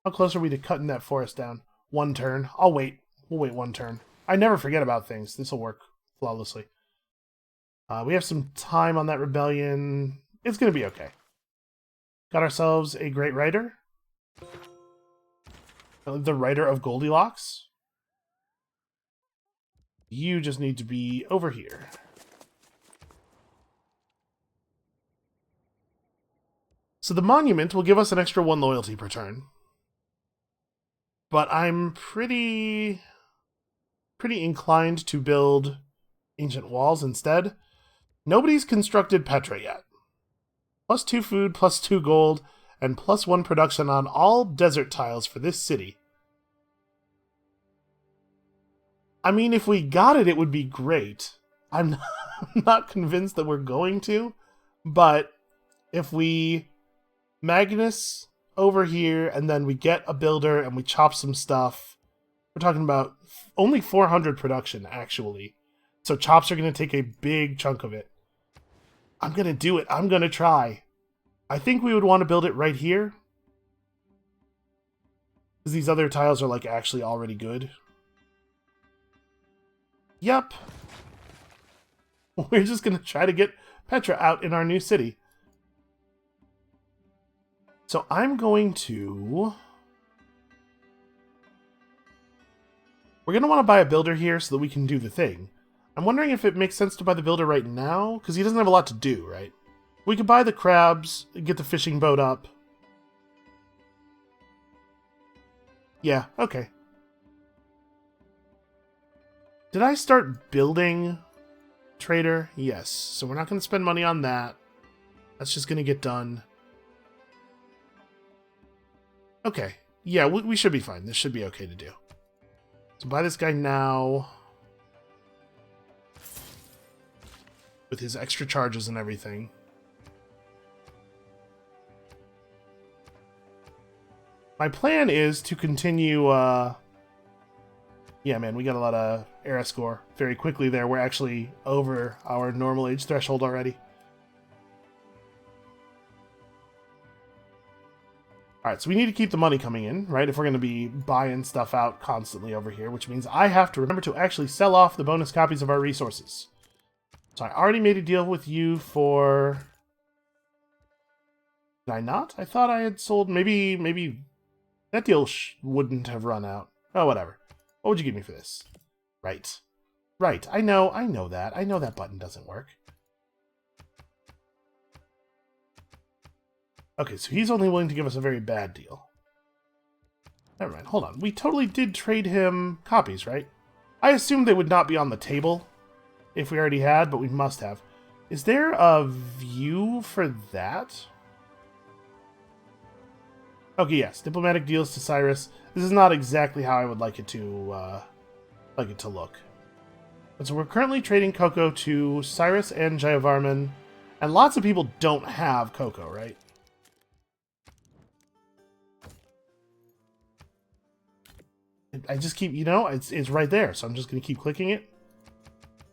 How close are we to cutting that forest down? 1 turn. I'll wait. We'll wait 1 turn. I never forget about things. This will work flawlessly. We have some time on that rebellion. It's going to be okay. Got ourselves a great writer. The writer of Goldilocks. You just need to be over here. So the monument will give us an extra 1 loyalty per turn. But I'm pretty inclined to build ancient walls instead. Nobody's constructed Petra yet. +2 food, +2 gold, and +1 production on all desert tiles for this city. I mean, if we got it, it would be great. I'm not convinced that we're going to, but if we Magnus over here, and then we get a builder, and we chop some stuff, we're talking about only 400 production, actually. So chops are going to take a big chunk of it. I'm going to do it. I'm going to try. I think we would want to build it right here. Because these other tiles are, like, actually already good. Yep. We're just going to try to get Petra out in our new city. So I'm going to... We're going to want to buy a builder here so that we can do the thing. I'm wondering if it makes sense to buy the builder right now, because he doesn't have a lot to do, right? We could buy the crabs, get the fishing boat up. Yeah, okay. Did I start building trader? Yes. So we're not going to spend money on that. That's just going to get done. Okay. Yeah, we should be fine. This should be okay to do. So buy this guy now. With his extra charges and everything. My plan is to continue, yeah, man, we got a lot of era score very quickly there. We're actually over our normal age threshold already. Alright, so we need to keep the money coming in, right? If we're going to be buying stuff out constantly over here, which means I have to remember to actually sell off the bonus copies of our resources. So I already made a deal with you for... Did I not? I thought I had sold... Maybe that deal wouldn't have run out. Oh, whatever. What would you give me for this? Right. Right. I know that. I know that button doesn't work. Okay, so he's only willing to give us a very bad deal. Never mind. Hold on. We totally did trade him copies, right? I assumed they would not be on the table if we already had, but we must have. Is there a view for that? Okay, yes. Diplomatic deals to Cyrus. This is not exactly how I would like it to look. And so we're currently trading cocoa to Cyrus and Jayavarman, and lots of people don't have cocoa, right? I just keep, you know, it's right there, so I'm just going to keep clicking it,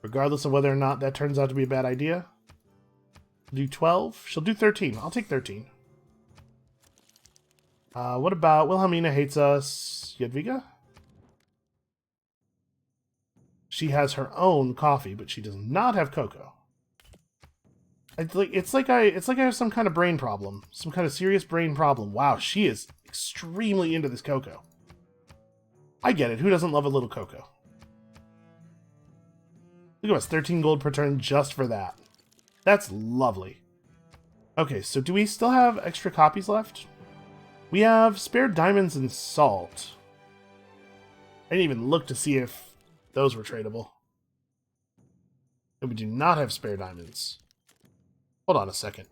regardless of whether or not that turns out to be a bad idea. Do 12? She'll do 13. I'll take 13. What about Wilhelmina hates us? Jadwiga? She has her own coffee, but she does not have cocoa. It's like I have some kind of brain problem, some kind of serious brain problem. Wow, she is extremely into this cocoa. I get it. Who doesn't love a little cocoa? Look at us, 13 gold per turn just for that. That's lovely. Okay, so do we still have extra copies left? We have spare diamonds and salt. I didn't even look to see if those were tradable. And we do not have spare diamonds. Hold on a second.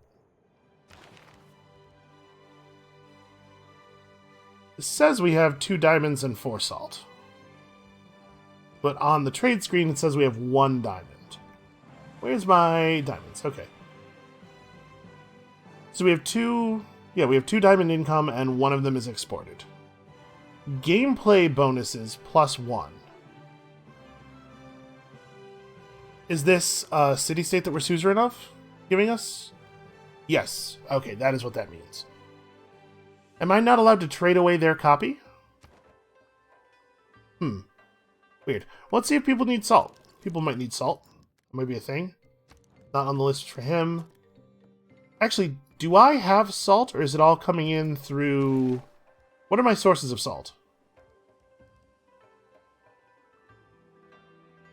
It says we have 2 diamonds and 4 salt. But on the trade screen it says we have 1 diamond. Where's my diamonds? Okay. So we have 2... Yeah, we have 2 diamond income, and 1 of them is exported. Gameplay bonuses +1. Is this a city-state that we're suzerain of giving us? Yes. Okay, that is what that means. Am I not allowed to trade away their copy? Weird. Let's see if people need salt. People might need salt. That might be a thing. Not on the list for him. Actually, do I have salt, or is it all coming in through... What are my sources of salt?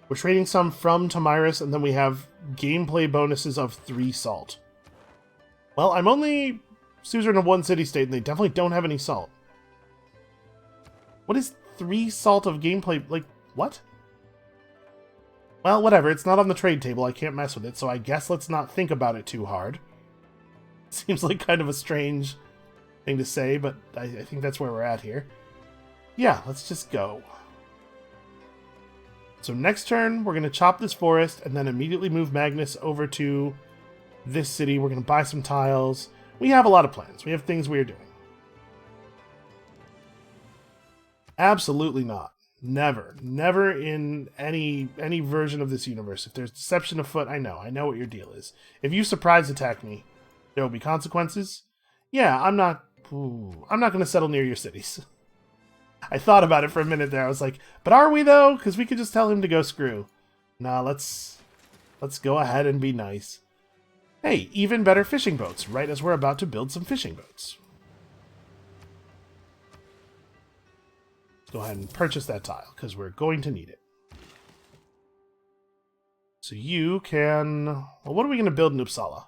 We're trading some from Tomyris, and then we have gameplay bonuses of 3 salt. Well, I'm only suzerain of 1 city-state, and they definitely don't have any salt. What is 3 salt of gameplay? Like, what? Well, whatever. It's not on the trade table. I can't mess with it, so I guess let's not think about it too hard. Seems like kind of a strange thing to say, but I think that's where we're at here. Yeah, let's just go. So next turn, we're going to chop this forest and then immediately move Magnus over to this city. We're going to buy some tiles. We have a lot of plans. We have things we're doing. Absolutely not. Never. Never in any version of this universe. If there's deception afoot, I know what your deal is. If you surprise attack me, there will be consequences. Yeah, I'm not going to settle near your cities. I thought about it for a minute there. I was like, but are we though? Because we could just tell him to go screw. Nah, let's go ahead and be nice. Hey, even better fishing boats, right as we're about to build some fishing boats. Let's go ahead and purchase that tile, because we're going to need it. So you can... Well, what are we going to build in Uppsala?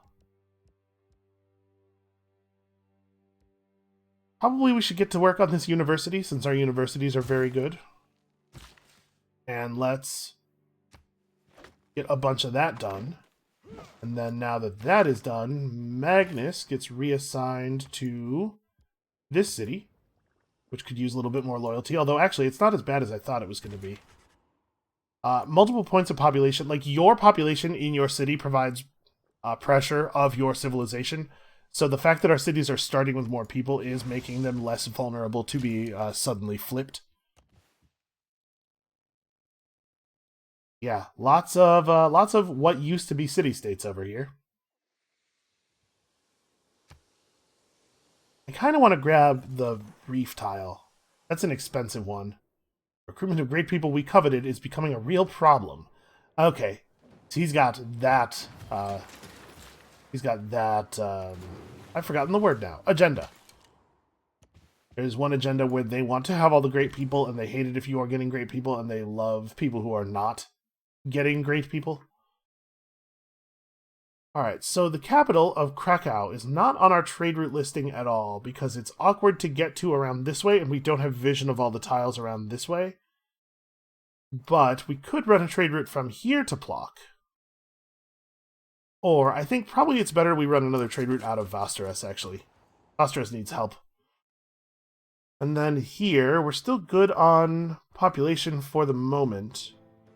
Probably we should get to work on this university, since our universities are very good. And let's get a bunch of that done. And then now that that is done, Magnus gets reassigned to this city, which could use a little bit more loyalty. Although, actually, it's not as bad as I thought it was going to be. Multiple points of population. Like, your population in your city provides pressure of your civilization. So the fact that our cities are starting with more people is making them less vulnerable to be suddenly flipped. Yeah, lots of what used to be city-states over here. I kind of want to grab the reef tile. That's an expensive one. Recruitment of great people we coveted is becoming a real problem. Okay, so he's got that... I've forgotten the word now. Agenda. There's one agenda where they want to have all the great people, and they hate it if you are getting great people, and they love people who are not getting great people. Alright, so the capital of Krakow is not on our trade route listing at all, because it's awkward to get to around this way, and we don't have vision of all the tiles around this way. But we could run a trade route from here to Plock. Or, I think probably it's better we run another trade route out of Vasteras, actually. Vasteras needs help. And then here, we're still good on population for the moment.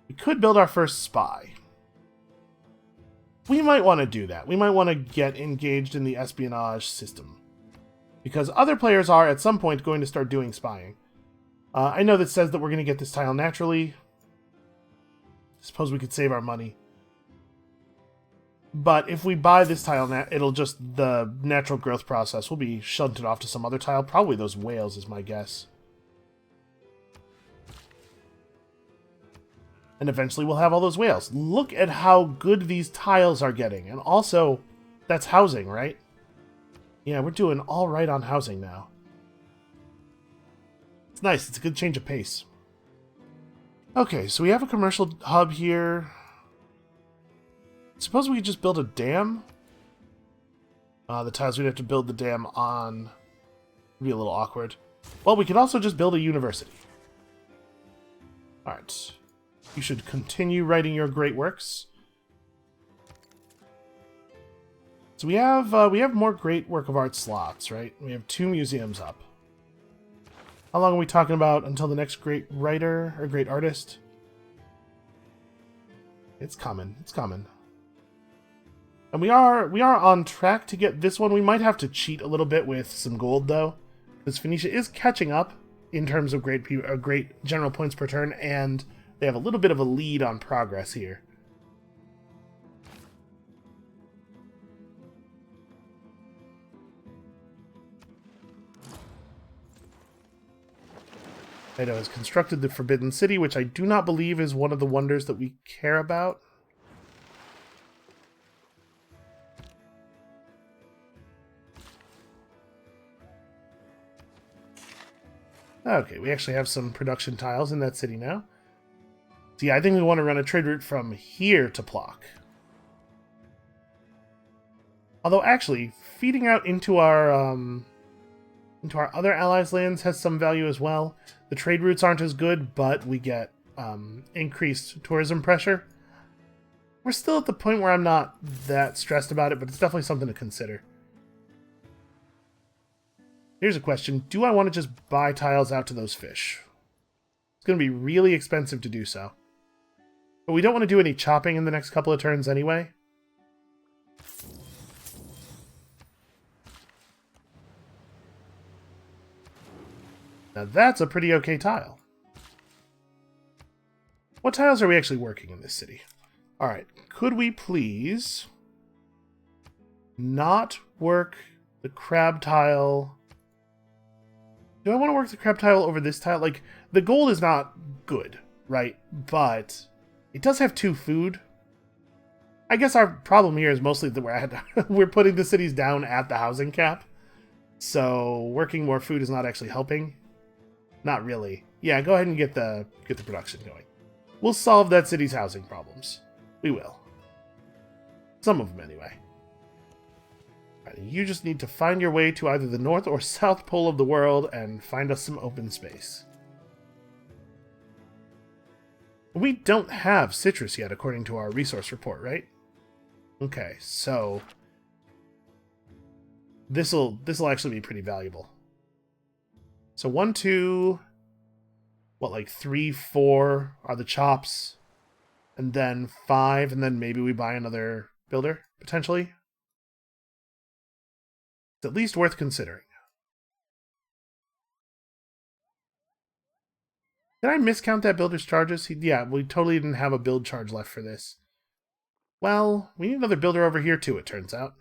We could build our first spy. We might want to do that. We might want to get engaged in the espionage system. Because other players are, at some point, going to start doing spying. I know that says that we're going to get this tile naturally. Suppose we could save our money. But if we buy this tile, it'll just, the natural growth process will be shunted off to some other tile. Probably those whales is my guess. And eventually we'll have all those whales. Look at how good these tiles are getting. And also, that's housing, right? Yeah, we're doing all right on housing now. It's nice. It's a good change of pace. Okay, so we have a commercial hub here. Suppose we could just build a dam? The tiles we'd have to build the dam on would be a little awkward. Well, we could also just build a university. Alright. You should continue writing your great works. So we have more great work of art slots, right? We have 2 museums up. How long are we talking about until the next great writer or great artist? It's coming. It's coming. And we are on track to get this one. We might have to cheat a little bit with some gold, though, because Phoenicia is catching up in terms of great general points per turn, and they have a little bit of a lead on progress here. Plato has constructed the Forbidden City, which I do not believe is one of the wonders that we care about. Okay, we actually have some production tiles in that city now. So yeah, I think we want to run a trade route from here to Plock. Although actually, feeding out into our other allies' lands has some value as well. The trade routes aren't as good, but we get increased tourism pressure. We're still at the point where I'm not that stressed about it, but it's definitely something to consider. Here's a question. Do I want to just buy tiles out to those fish? It's going to be really expensive to do so. But we don't want to do any chopping in the next couple of turns anyway. Now that's a pretty okay tile. What tiles are we actually working in this city? Alright, could we please not work the crab tile? Do I want to work the crab tile over this tile? Like, the gold is not good, right? But it does have 2 food. I guess our problem here is mostly that we're putting the cities down at the housing cap. So working more food is not actually helping. Not really. Yeah, go ahead and get the production going. We'll solve that city's housing problems. We will. Some of them, anyway. Right, you just need to find your way to either the north or south pole of the world and find us some open space. We don't have citrus yet, according to our resource report, right? Okay, so this'll actually be pretty valuable. So 1, 2, what, like 3, 4 are the chops, and then 5, and then maybe we buy another builder, potentially. It's at least worth considering. Did I miscount that builder's charges? Yeah, we totally didn't have a build charge left for this. Well, we need another builder over here too, it turns out.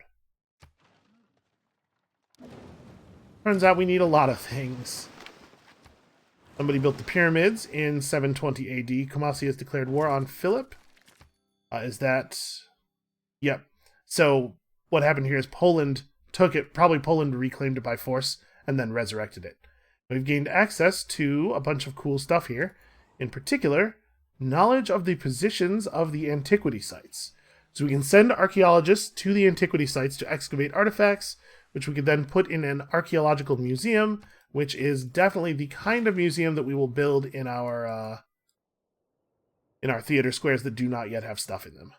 Turns out we need a lot of things. Somebody built the pyramids in 720 AD. Kumasi has declared war on Philip. Is that... Yep. So what happened here is Poland took it, probably Poland reclaimed it by force, and then resurrected it. We've gained access to a bunch of cool stuff here. In particular, knowledge of the positions of the antiquity sites. So we can send archaeologists to the antiquity sites to excavate artifacts, which we could then put in an archaeological museum, which is definitely the kind of museum that we will build in our theater squares that do not yet have stuff in them.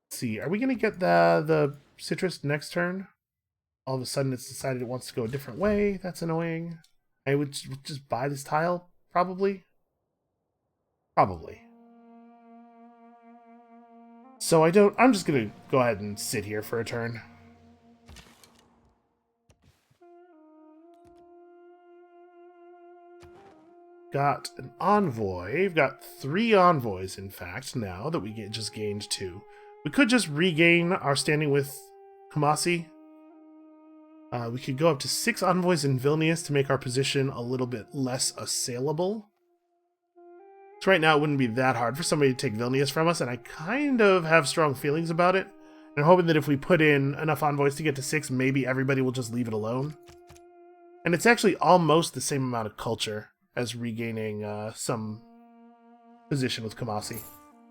Let's see, are we going to get the citrus next turn? All of a sudden it's decided it wants to go a different way. That's annoying. I would just buy this tile, probably. Probably. So I'm just going to go ahead and sit here for a turn. Got an envoy. We've got 3 envoys, in fact, now that we just gained 2. We could just regain our standing with Kumasi. We could go up to 6 envoys in Vilnius to make our position a little bit less assailable. So right now it wouldn't be that hard for somebody to take Vilnius from us, and I kind of have strong feelings about it. And I'm hoping that if we put in enough envoys to get to 6, maybe everybody will just leave it alone. And it's actually almost the same amount of culture as regaining some position with Kumasi.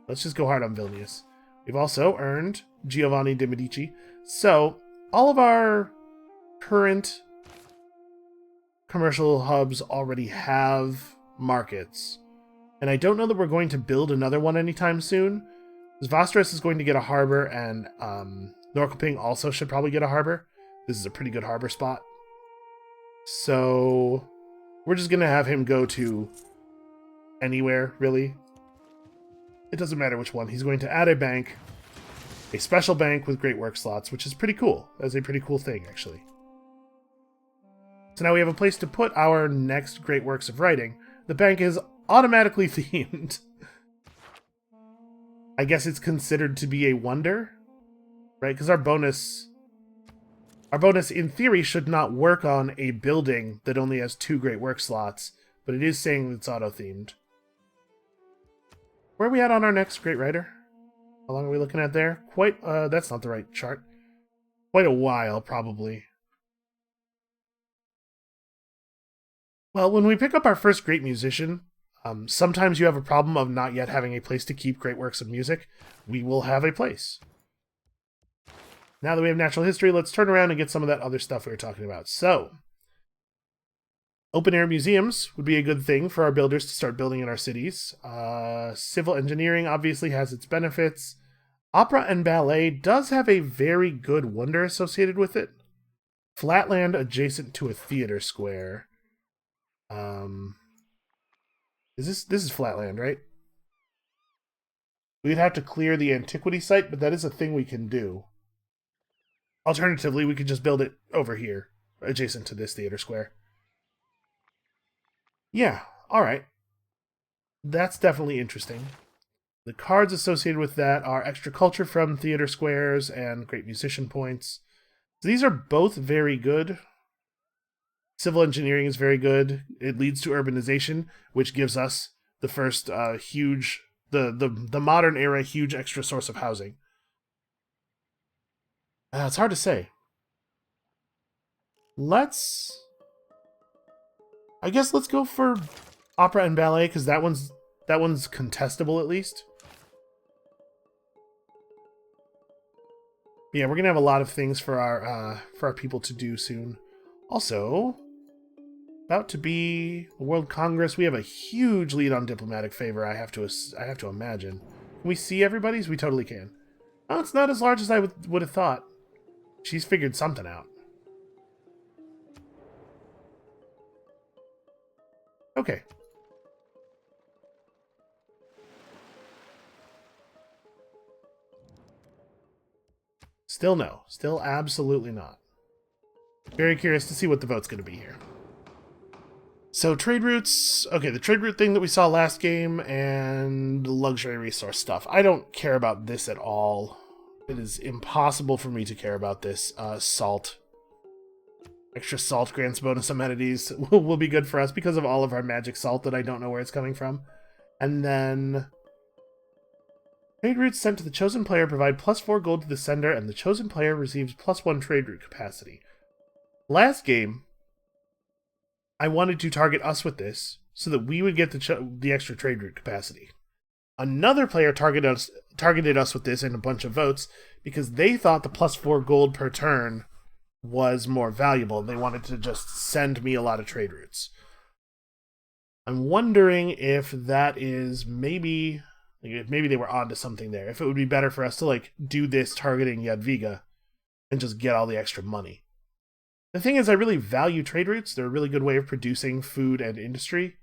Let's just go hard on Vilnius. We've also earned Giovanni de' Medici. So all of our current commercial hubs already have markets. And I don't know that we're going to build another one anytime soon. Vastres is going to get a harbor, and Norrköping also should probably get a harbor. This is a pretty good harbor spot. So we're just going to have him go to anywhere, really. It doesn't matter which one. He's going to add a bank, a special bank with great work slots, which is pretty cool. That's a pretty cool thing, actually. So now we have a place to put our next great works of writing. The bank is automatically themed. I guess it's considered to be a wonder, right? Because our bonus in theory should not work on a building that only has 2 great work slots, but it is saying it's auto-themed. Where are we at on our next great writer? How long are we looking at there? That's not the right chart. Quite a while, probably. Well, when we pick up our first great musician, sometimes you have a problem of not yet having a place to keep great works of music. We will have a place. Now that we have natural history, let's turn around and get some of that other stuff we were talking about. So, open-air museums would be a good thing for our builders to start building in our cities. Civil engineering obviously has its benefits. Opera and ballet does have a very good wonder associated with it. Flatland adjacent to a theater square. This is flatland, right? We'd have to clear the antiquity site, but that is a thing we can do. Alternatively, we could just build it over here, adjacent to this theater square. Yeah, alright. That's definitely interesting. The cards associated with that are extra culture from theater squares and great musician points. So these are both very good. Civil engineering is very good. It leads to urbanization, which gives us the first huge, the modern era huge extra source of housing. It's hard to say. Let's I guess let's go for opera and ballet, because that one's contestable at least. Yeah, we're gonna have a lot of things for our people to do soon. Also, about to be a World Congress. We have a huge lead on diplomatic favor. I have to imagine. Can we see everybody's? We totally can. Oh, it's not as large as I would have thought. She's figured something out. Okay. Still no. Still absolutely not. Very curious to see what the vote's going to be here. So trade routes, okay, the trade route thing that we saw last game and luxury resource stuff. I don't care about this at all. It is impossible for me to care about this. Salt. Extra salt grants bonus amenities will be good for us because of all of our magic salt that I don't know where it's coming from. And then trade routes sent to the chosen player provide +4 gold to the sender, and the chosen player receives +1 trade route capacity. Last game, I wanted to target us with this so that we would get the extra trade route capacity. Another player targeted us with this and a bunch of votes because they thought the +4 gold per turn was more valuable, and they wanted to just send me a lot of trade routes. I'm wondering if that is maybe they were onto something there. If it would be better for us to do this targeting Jadwiga and just get all the extra money. The thing is, I really value trade routes. They're a really good way of producing food and industry.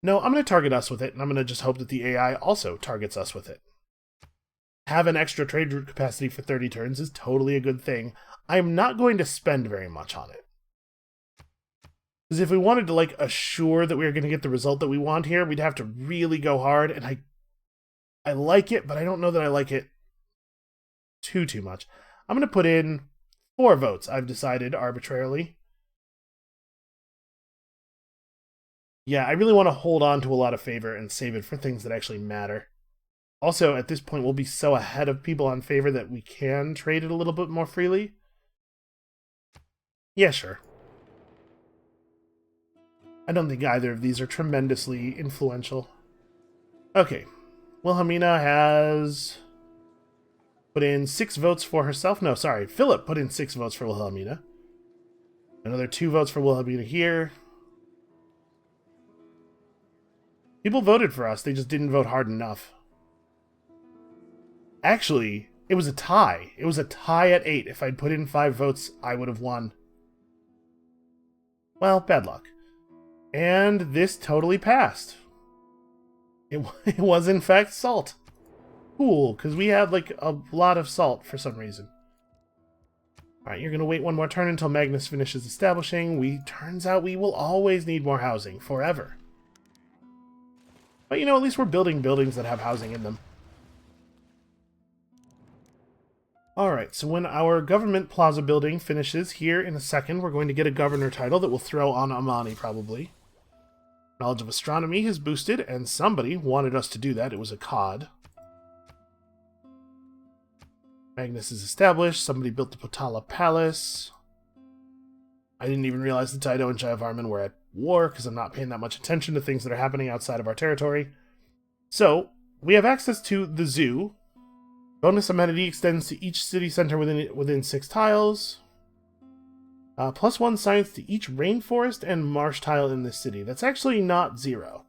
No, I'm going to target us with it, and I'm going to just hope that the AI also targets us with it. Have an extra trade route capacity for 30 turns is totally a good thing. I'm not going to spend very much on it. Because if we wanted to assure that we were going to get the result that we want here, we'd have to really go hard, and I like it, but I don't know that I like it too much. I'm going to put in 4 votes, I've decided arbitrarily. Yeah, I really want to hold on to a lot of favor and save it for things that actually matter. Also, at this point, we'll be so ahead of people on favor that we can trade it a little bit more freely. Yeah, sure. I don't think either of these are tremendously influential. Okay. Wilhelmina has put in 6 votes for herself. No, sorry. Philip put in 6 votes for Wilhelmina. Another 2 votes for Wilhelmina here. People voted for us. They just didn't vote hard enough. Actually, it was a tie. It was a tie at 8. If I'd put in 5 votes, I would have won. Well, bad luck. And this totally passed. It was, in fact, salt. Cool, because we had, a lot of salt for some reason. Alright, you're going to wait 1 more turn until Magnus finishes establishing. Turns out we will always need more housing, forever. But, at least we're building buildings that have housing in them. Alright, so when our government plaza building finishes here in a second, we're going to get a governor title that we'll throw on Amani, probably. Knowledge of astronomy has boosted, and somebody wanted us to do that. It was a COD. Magnus is established. Somebody built the Potala Palace. I didn't even realize that Taito and Jayavarman were at war, because I'm not paying that much attention to things that are happening outside of our territory. So, we have access to the zoo. Bonus amenity extends to each city center within 6 tiles. +1 science to each rainforest and marsh tile in this city. That's actually not 0.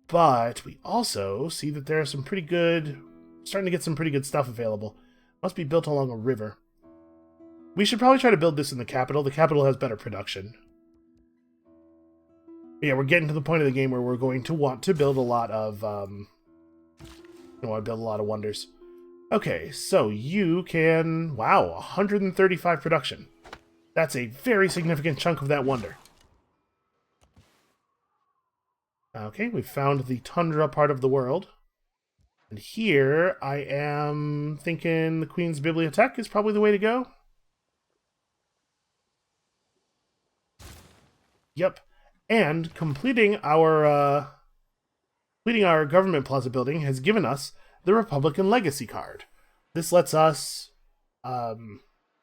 But we also see that there are some pretty good... starting to get some pretty good stuff available. Must be built along a river. We should probably try to build this in the capital. The capital has better production. But yeah, we're getting to the point of the game where we're going to want to build a lot of... wonders. Okay, so you can... Wow, 135 production. That's a very significant chunk of that wonder. Okay, we've found the tundra part of the world. And here, I am thinking the Queen's Bibliothèque is probably the way to go. Yep. And completing our government plaza building has given us the Republican Legacy card. This lets us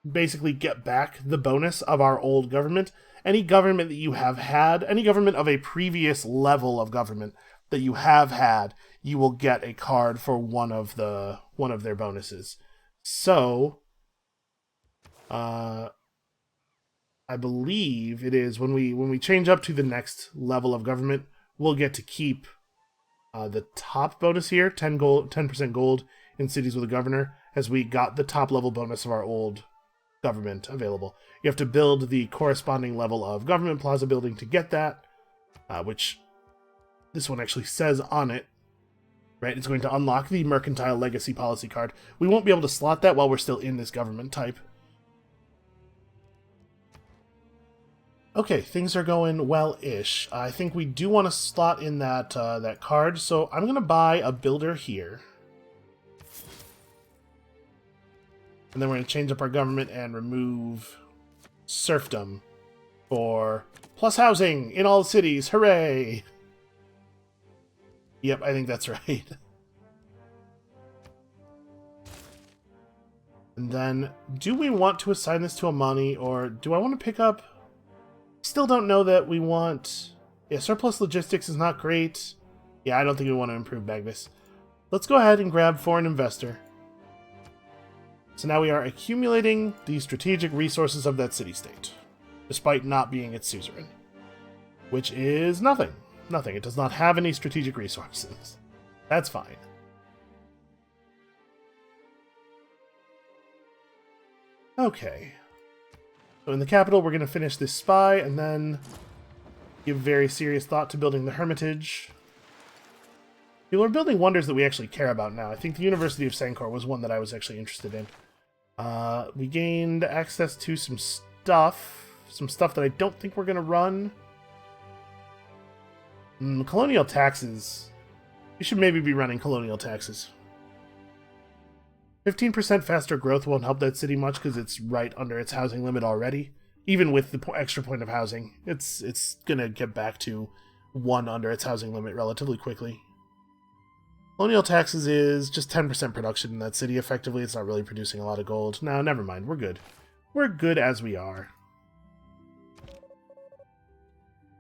basically get back the bonus of our old government any government that you have had, any government of a previous level of government that you have had, you will get a card for one of their bonuses. So, I believe it is when we change up to the next level of government, we'll get to keep the top bonus here, 10% gold in cities with a governor, as we got the top level bonus of our old government available. You have to build the corresponding level of government plaza building to get that, which this one actually says on it, right? It's going to unlock the Mercantile Legacy Policy card. We won't be able to slot that while we're still in this government type. Okay, things are going well-ish. I think we do want to slot in that that card, so I'm going to buy a builder here. And then we're going to change up our government and remove serfdom for plus housing in all cities. Hooray! Yep, I think that's right. And then, do we want to assign this to Amani, or do I want to pick up... Still don't know that we want... Yeah, surplus logistics is not great. Yeah, I don't think we want to improve Magnus. Let's go ahead and grab foreign investor. So now we are accumulating the strategic resources of that city-state, despite not being its suzerain. Which is nothing. Nothing. It does not have any strategic resources. That's fine. Okay. So in the capital, we're going to finish this spy, and then give very serious thought to building the Hermitage. People are building wonders that we actually care about now. I think the University of Sancor was one that I was actually interested in. We gained access to some stuff that I don't think we're going to run. Colonial taxes. We should maybe be running colonial taxes. 15% faster growth won't help that city much because it's right under its housing limit already. Even with the extra point of housing, it's going to get back to 1 under its housing limit relatively quickly. Colonial taxes is just 10% production in that city. Effectively, it's not really producing a lot of gold. No, never mind. We're good. We're good as we are.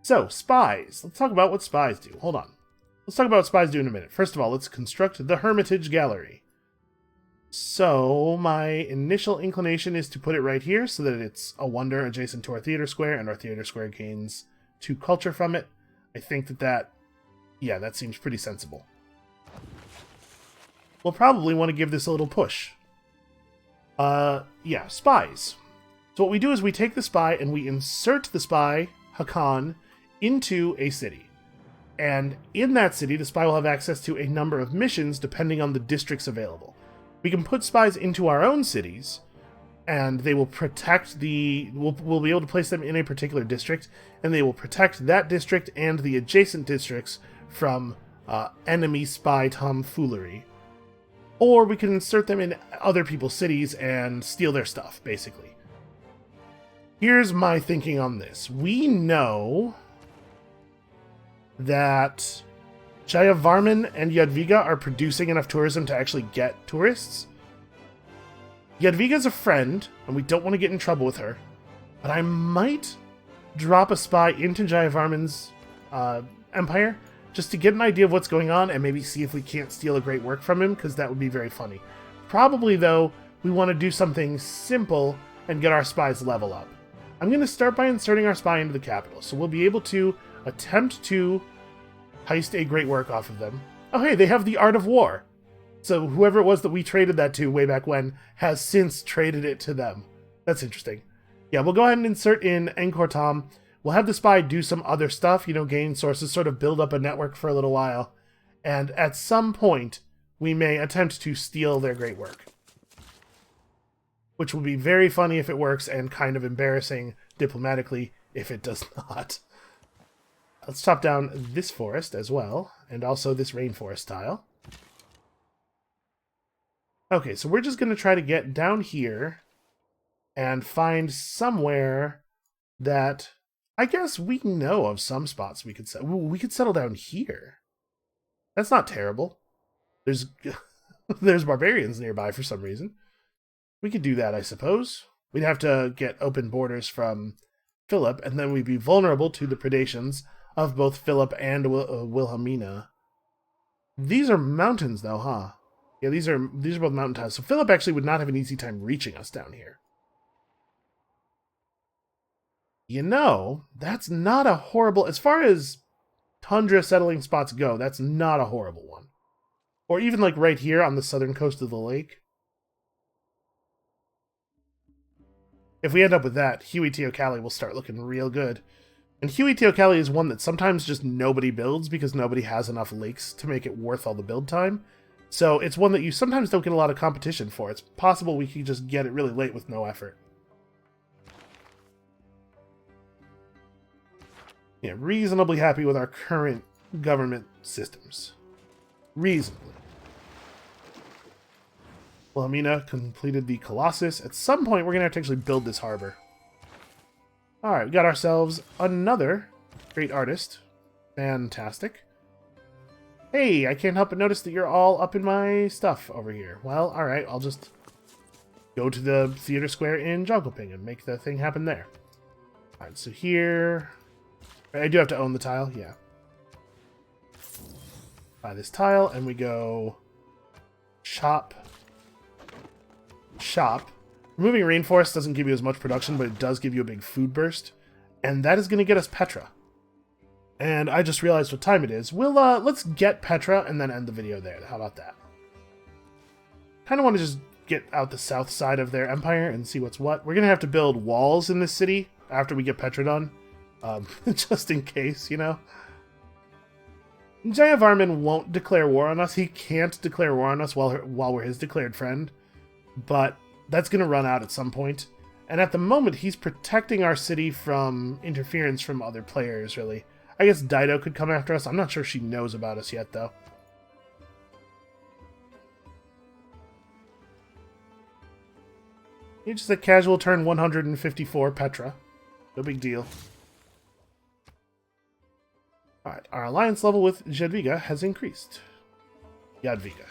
So, spies. Let's talk about what spies do. Hold on. Let's talk about what spies do in a minute. First of all, let's construct the Hermitage Gallery. So, my initial inclination is to put it right here so that it's a wonder adjacent to our theater square, and our theater square gains 2 culture from it. I think that seems pretty sensible. We'll probably want to give this a little push. Yeah, spies. So what we do is we take the spy and we insert the spy, Hakan, into a city. And in that city, the spy will have access to a number of missions depending on the districts available. We can put spies into our own cities, and they will protect we'll be able to place them in a particular district, and they will protect that district and the adjacent districts from enemy spy tomfoolery. Or we can insert them in other people's cities and steal their stuff, basically. Here's my thinking on this. We know that Jayavarman and Jadwiga are producing enough tourism to actually get tourists. Jadwiga's a friend, and we don't want to get in trouble with her. But I might drop a spy into Jayavarman's empire just to get an idea of what's going on and maybe see if we can't steal a great work from him, because that would be very funny. Probably, though, we want to do something simple and get our spies level up. I'm going to start by inserting our spy into the capital, so we'll be able to attempt to heist a great work off of them. Oh hey, they have the Art of War! So whoever it was that we traded that to way back when has since traded it to them. That's interesting. Yeah, we'll go ahead and insert in Angkor Thom. We'll have the spy do some other stuff, gain sources, sort of build up a network for a little while. And at some point, we may attempt to steal their great work. Which will be very funny if it works, and kind of embarrassing diplomatically if it does not. Let's chop down this forest as well, and also this rainforest tile. Okay, so we're just going to try to get down here and find somewhere that I guess we know of some spots we could settle. We could settle down here. That's not terrible. There's there's barbarians nearby for some reason. We could do that, I suppose. We'd have to get open borders from Philip, and then we'd be vulnerable to the predations of both Philip and Wilhelmina. These are mountains, though, huh? Yeah, these are both mountain tiles. So Philip actually would not have an easy time reaching us down here. You know, that's not a horrible... As far as tundra settling spots go, that's not a horrible one. Or even like right here on the southern coast of the lake. If we end up with that, Huey Teocalli will start looking real good. And Huey Teocalli is one that sometimes just nobody builds because nobody has enough lakes to make it worth all the build time. So it's one that you sometimes don't get a lot of competition for. It's possible we could just get it really late with no effort. Yeah, reasonably happy with our current government systems. Reasonably. Wilhelmina completed the Colossus. At some point, we're going to have to actually build this harbor. Alright, we got ourselves another great artist. Fantastic. Hey, I can't help but notice that you're all up in my stuff over here. Well, alright, I'll just go to the theater square in Jönköping and make the thing happen there. Alright, so here... I do have to own the tile, yeah. Buy this tile, and we go... Shop. Shop. Removing rainforest doesn't give you as much production, but it does give you a big food burst. And that is going to get us Petra. And I just realized what time it is. Let's get Petra and then end the video there. How about that? Kind of want to just get out the south side of their empire and see what's what. We're going to have to build walls in this city after we get Petra done. Just in case, you know. Jayavarman won't declare war on us. He can't declare war on us while we're his declared friend. But that's going to run out at some point. And at the moment, he's protecting our city from interference from other players, really. I guess Dido could come after us. I'm not sure she knows about us yet, though. It's just a casual turn 154 Petra. No big deal. Alright, our alliance level with Jadwiga has increased. Jadwiga.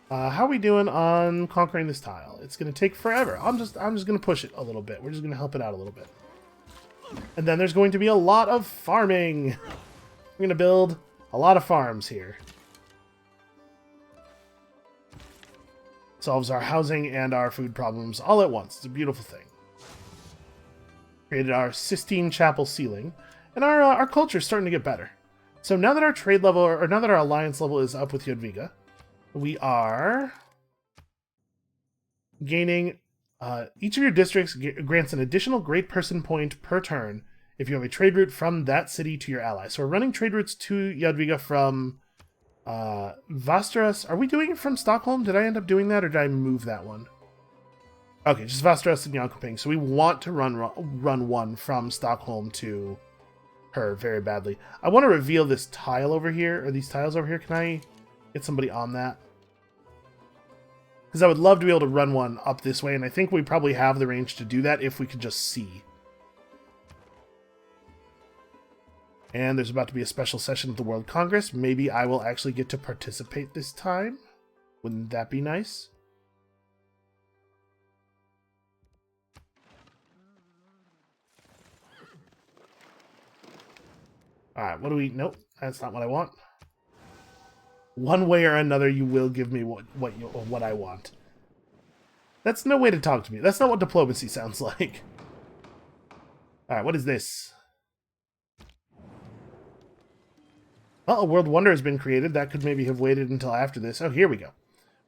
How are we doing on conquering this tile? It's going to take forever. I'm just going to push it a little bit. We're just going to help it out a little bit. And then there's going to be a lot of farming. We're going to build a lot of farms here. Solves our housing and our food problems all at once. It's a beautiful thing. Created our Sistine Chapel ceiling. And our culture is starting to get better. So now that our trade level, or now that our alliance level is up with Jadwiga, we are gaining... each of your districts grants an additional great person point per turn if you have a trade route from that city to your ally. So we're running trade routes to Jadwiga from Västerås. Are we doing it from Stockholm? Did I end up doing that, or did I move that one? Okay, just Västerås and Jönköping. So we want to run one from Stockholm to her very badly. I want to reveal this tile over here, or these tiles over here. Can I get somebody on that? Because I would love to be able to run one up this way, and I think we probably have the range to do that if we could just see. And there's about to be a special session of the World Congress. Maybe I will actually get to participate this time. Wouldn't that be nice? Alright, what do we... Nope, that's not what I want. One way or another, you will give me what I want. That's no way to talk to me. That's not what diplomacy sounds like. Alright, what is this? Well, a world wonder has been created. That could maybe have waited until after this. Oh, here we go.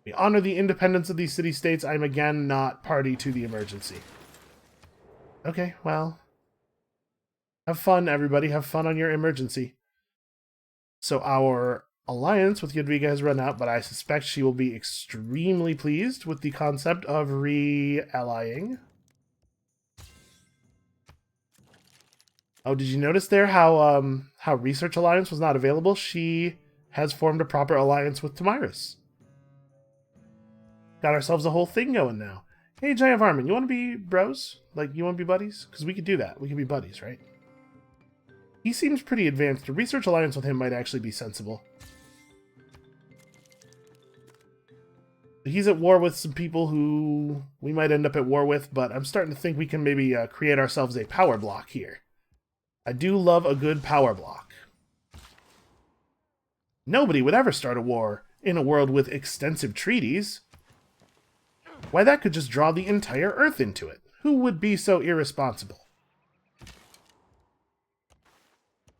We honor the independence of these city-states. I am again not party to the emergency. Okay, well... Have fun, everybody. Have fun on your emergency. So our alliance with Jadwiga has run out, but I suspect she will be extremely pleased with the concept of re-allying. Oh, did you notice there how Research Alliance was not available? She has formed a proper alliance with Tomyris. Got ourselves a whole thing going now. Hey, Jayavarman, you want to be bros? Like, you want to be buddies? Because we could do that. We could be buddies, right? He seems pretty advanced. A research alliance with him might actually be sensible. He's at war with some people who we might end up at war with, but I'm starting to think we can maybe create ourselves a power block here. I do love a good power block. Nobody would ever start a war in a world with extensive treaties. Why, that could just draw the entire Earth into it. Who would be so irresponsible?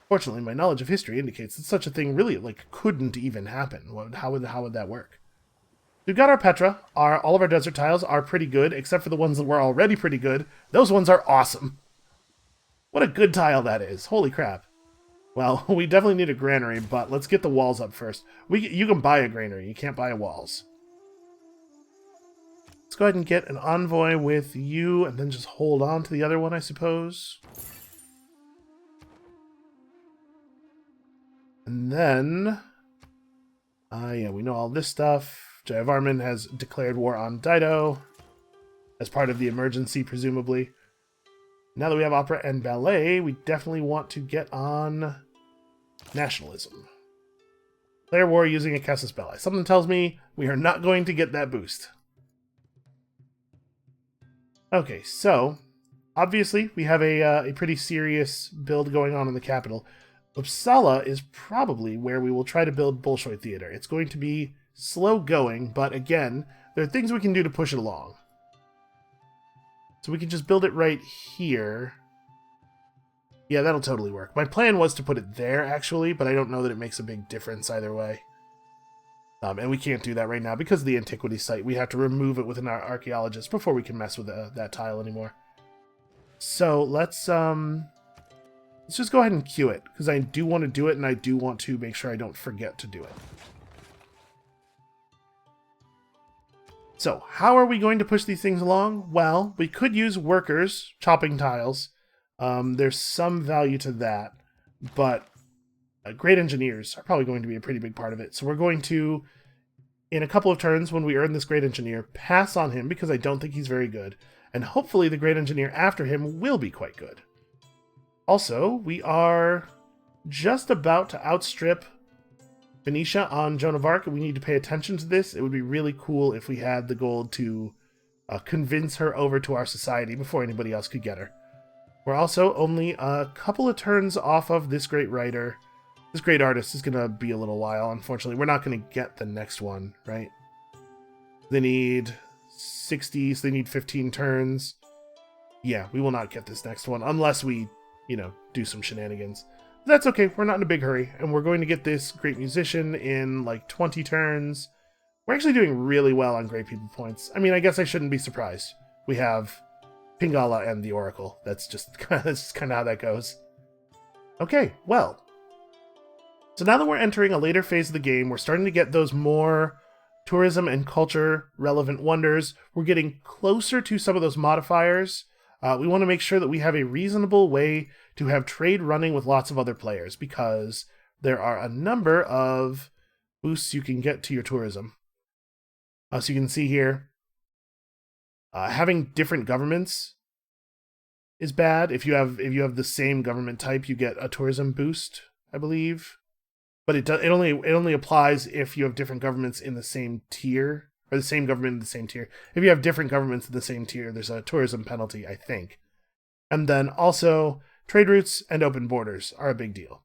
Fortunately, my knowledge of history indicates that such a thing really, couldn't even happen. How would that work? We've got our Petra. All of our desert tiles are pretty good, except for the ones that were already pretty good. Those ones are awesome. What a good tile that is. Holy crap. Well, we definitely need a granary, but let's get the walls up first. You can buy a granary. You can't buy walls. Let's go ahead and get an envoy with you, and then just hold on to the other one, I suppose. And then... yeah, we know all this stuff. Jayavarman has declared war on Dido as part of the emergency, presumably. Now that we have opera and ballet, we definitely want to get on nationalism. Declare war using a casus belli. Something tells me we are not going to get that boost. Okay, so obviously we have a pretty serious build going on in the capital. Uppsala is probably where we will try to build Bolshoi Theater. It's going to be slow going, but again, there are things we can do to push it along. So we can just build it right here. Yeah, that'll totally work. My plan was to put it there, actually, but I don't know that it makes a big difference either way. And we can't do that right now because of the antiquity site. We have to remove it with an archaeologist before we can mess with that tile anymore. So let's just go ahead and queue it, because I do want to do it, and I do want to make sure I don't forget to do it. So, how are we going to push these things along? Well, we could use workers chopping tiles. There's some value to that, but great engineers are probably going to be a pretty big part of it. So we're going to, in a couple of turns, when we earn this great engineer, pass on him because I don't think he's very good, and hopefully the great engineer after him will be quite good. Also, we are just about to outstrip Venetia on Joan of Arc. We need to pay attention to this. It would be really cool if we had the gold to convince her over to our society before anybody else could get her. We're also only a couple of turns off of this great writer. This great artist is going to be a little while, unfortunately. We're not going to get the next one, right? They need 60, so they need 15 turns. Yeah, we will not get this next one unless we, do some shenanigans. That's okay, we're not in a big hurry, and we're going to get this great musician in 20 turns. We're actually doing really well on great people points. I mean, I guess I shouldn't be surprised. We have Pingala and the Oracle. That's just kind of how that goes. Okay, well. So now that we're entering a later phase of the game, we're starting to get those more tourism and culture relevant wonders. We're getting closer to some of those modifiers. We want to make sure that we have a reasonable way to have trade running with lots of other players, because there are a number of boosts you can get to your tourism. So you can see here, having different governments is bad. If you have the same government type, you get a tourism boost, I believe. But it only applies if you have different governments in the same tier. Or the same government in the same tier. If you have different governments in the same tier, there's a tourism penalty, I think. And then also, trade routes and open borders are a big deal.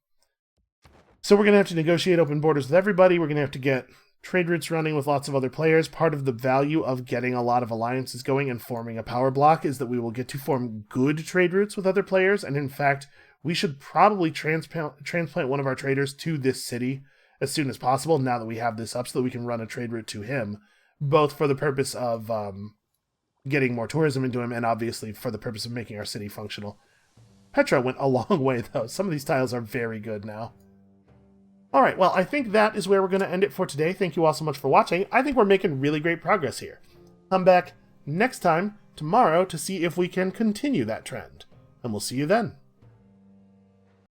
So we're going to have to negotiate open borders with everybody. We're going to have to get trade routes running with lots of other players. Part of the value of getting a lot of alliances going and forming a power block is that we will get to form good trade routes with other players. And in fact, we should probably transplant one of our traders to this city as soon as possible, now that we have this up, so that we can run a trade route to him. Both for the purpose of getting more tourism into him, and obviously for the purpose of making our city functional. Petra went a long way, though. Some of these tiles are very good now. Alright, well, I think that is where we're going to end it for today. Thank you all so much for watching. I think we're making really great progress here. Come back next time, tomorrow, to see if we can continue that trend. And we'll see you then.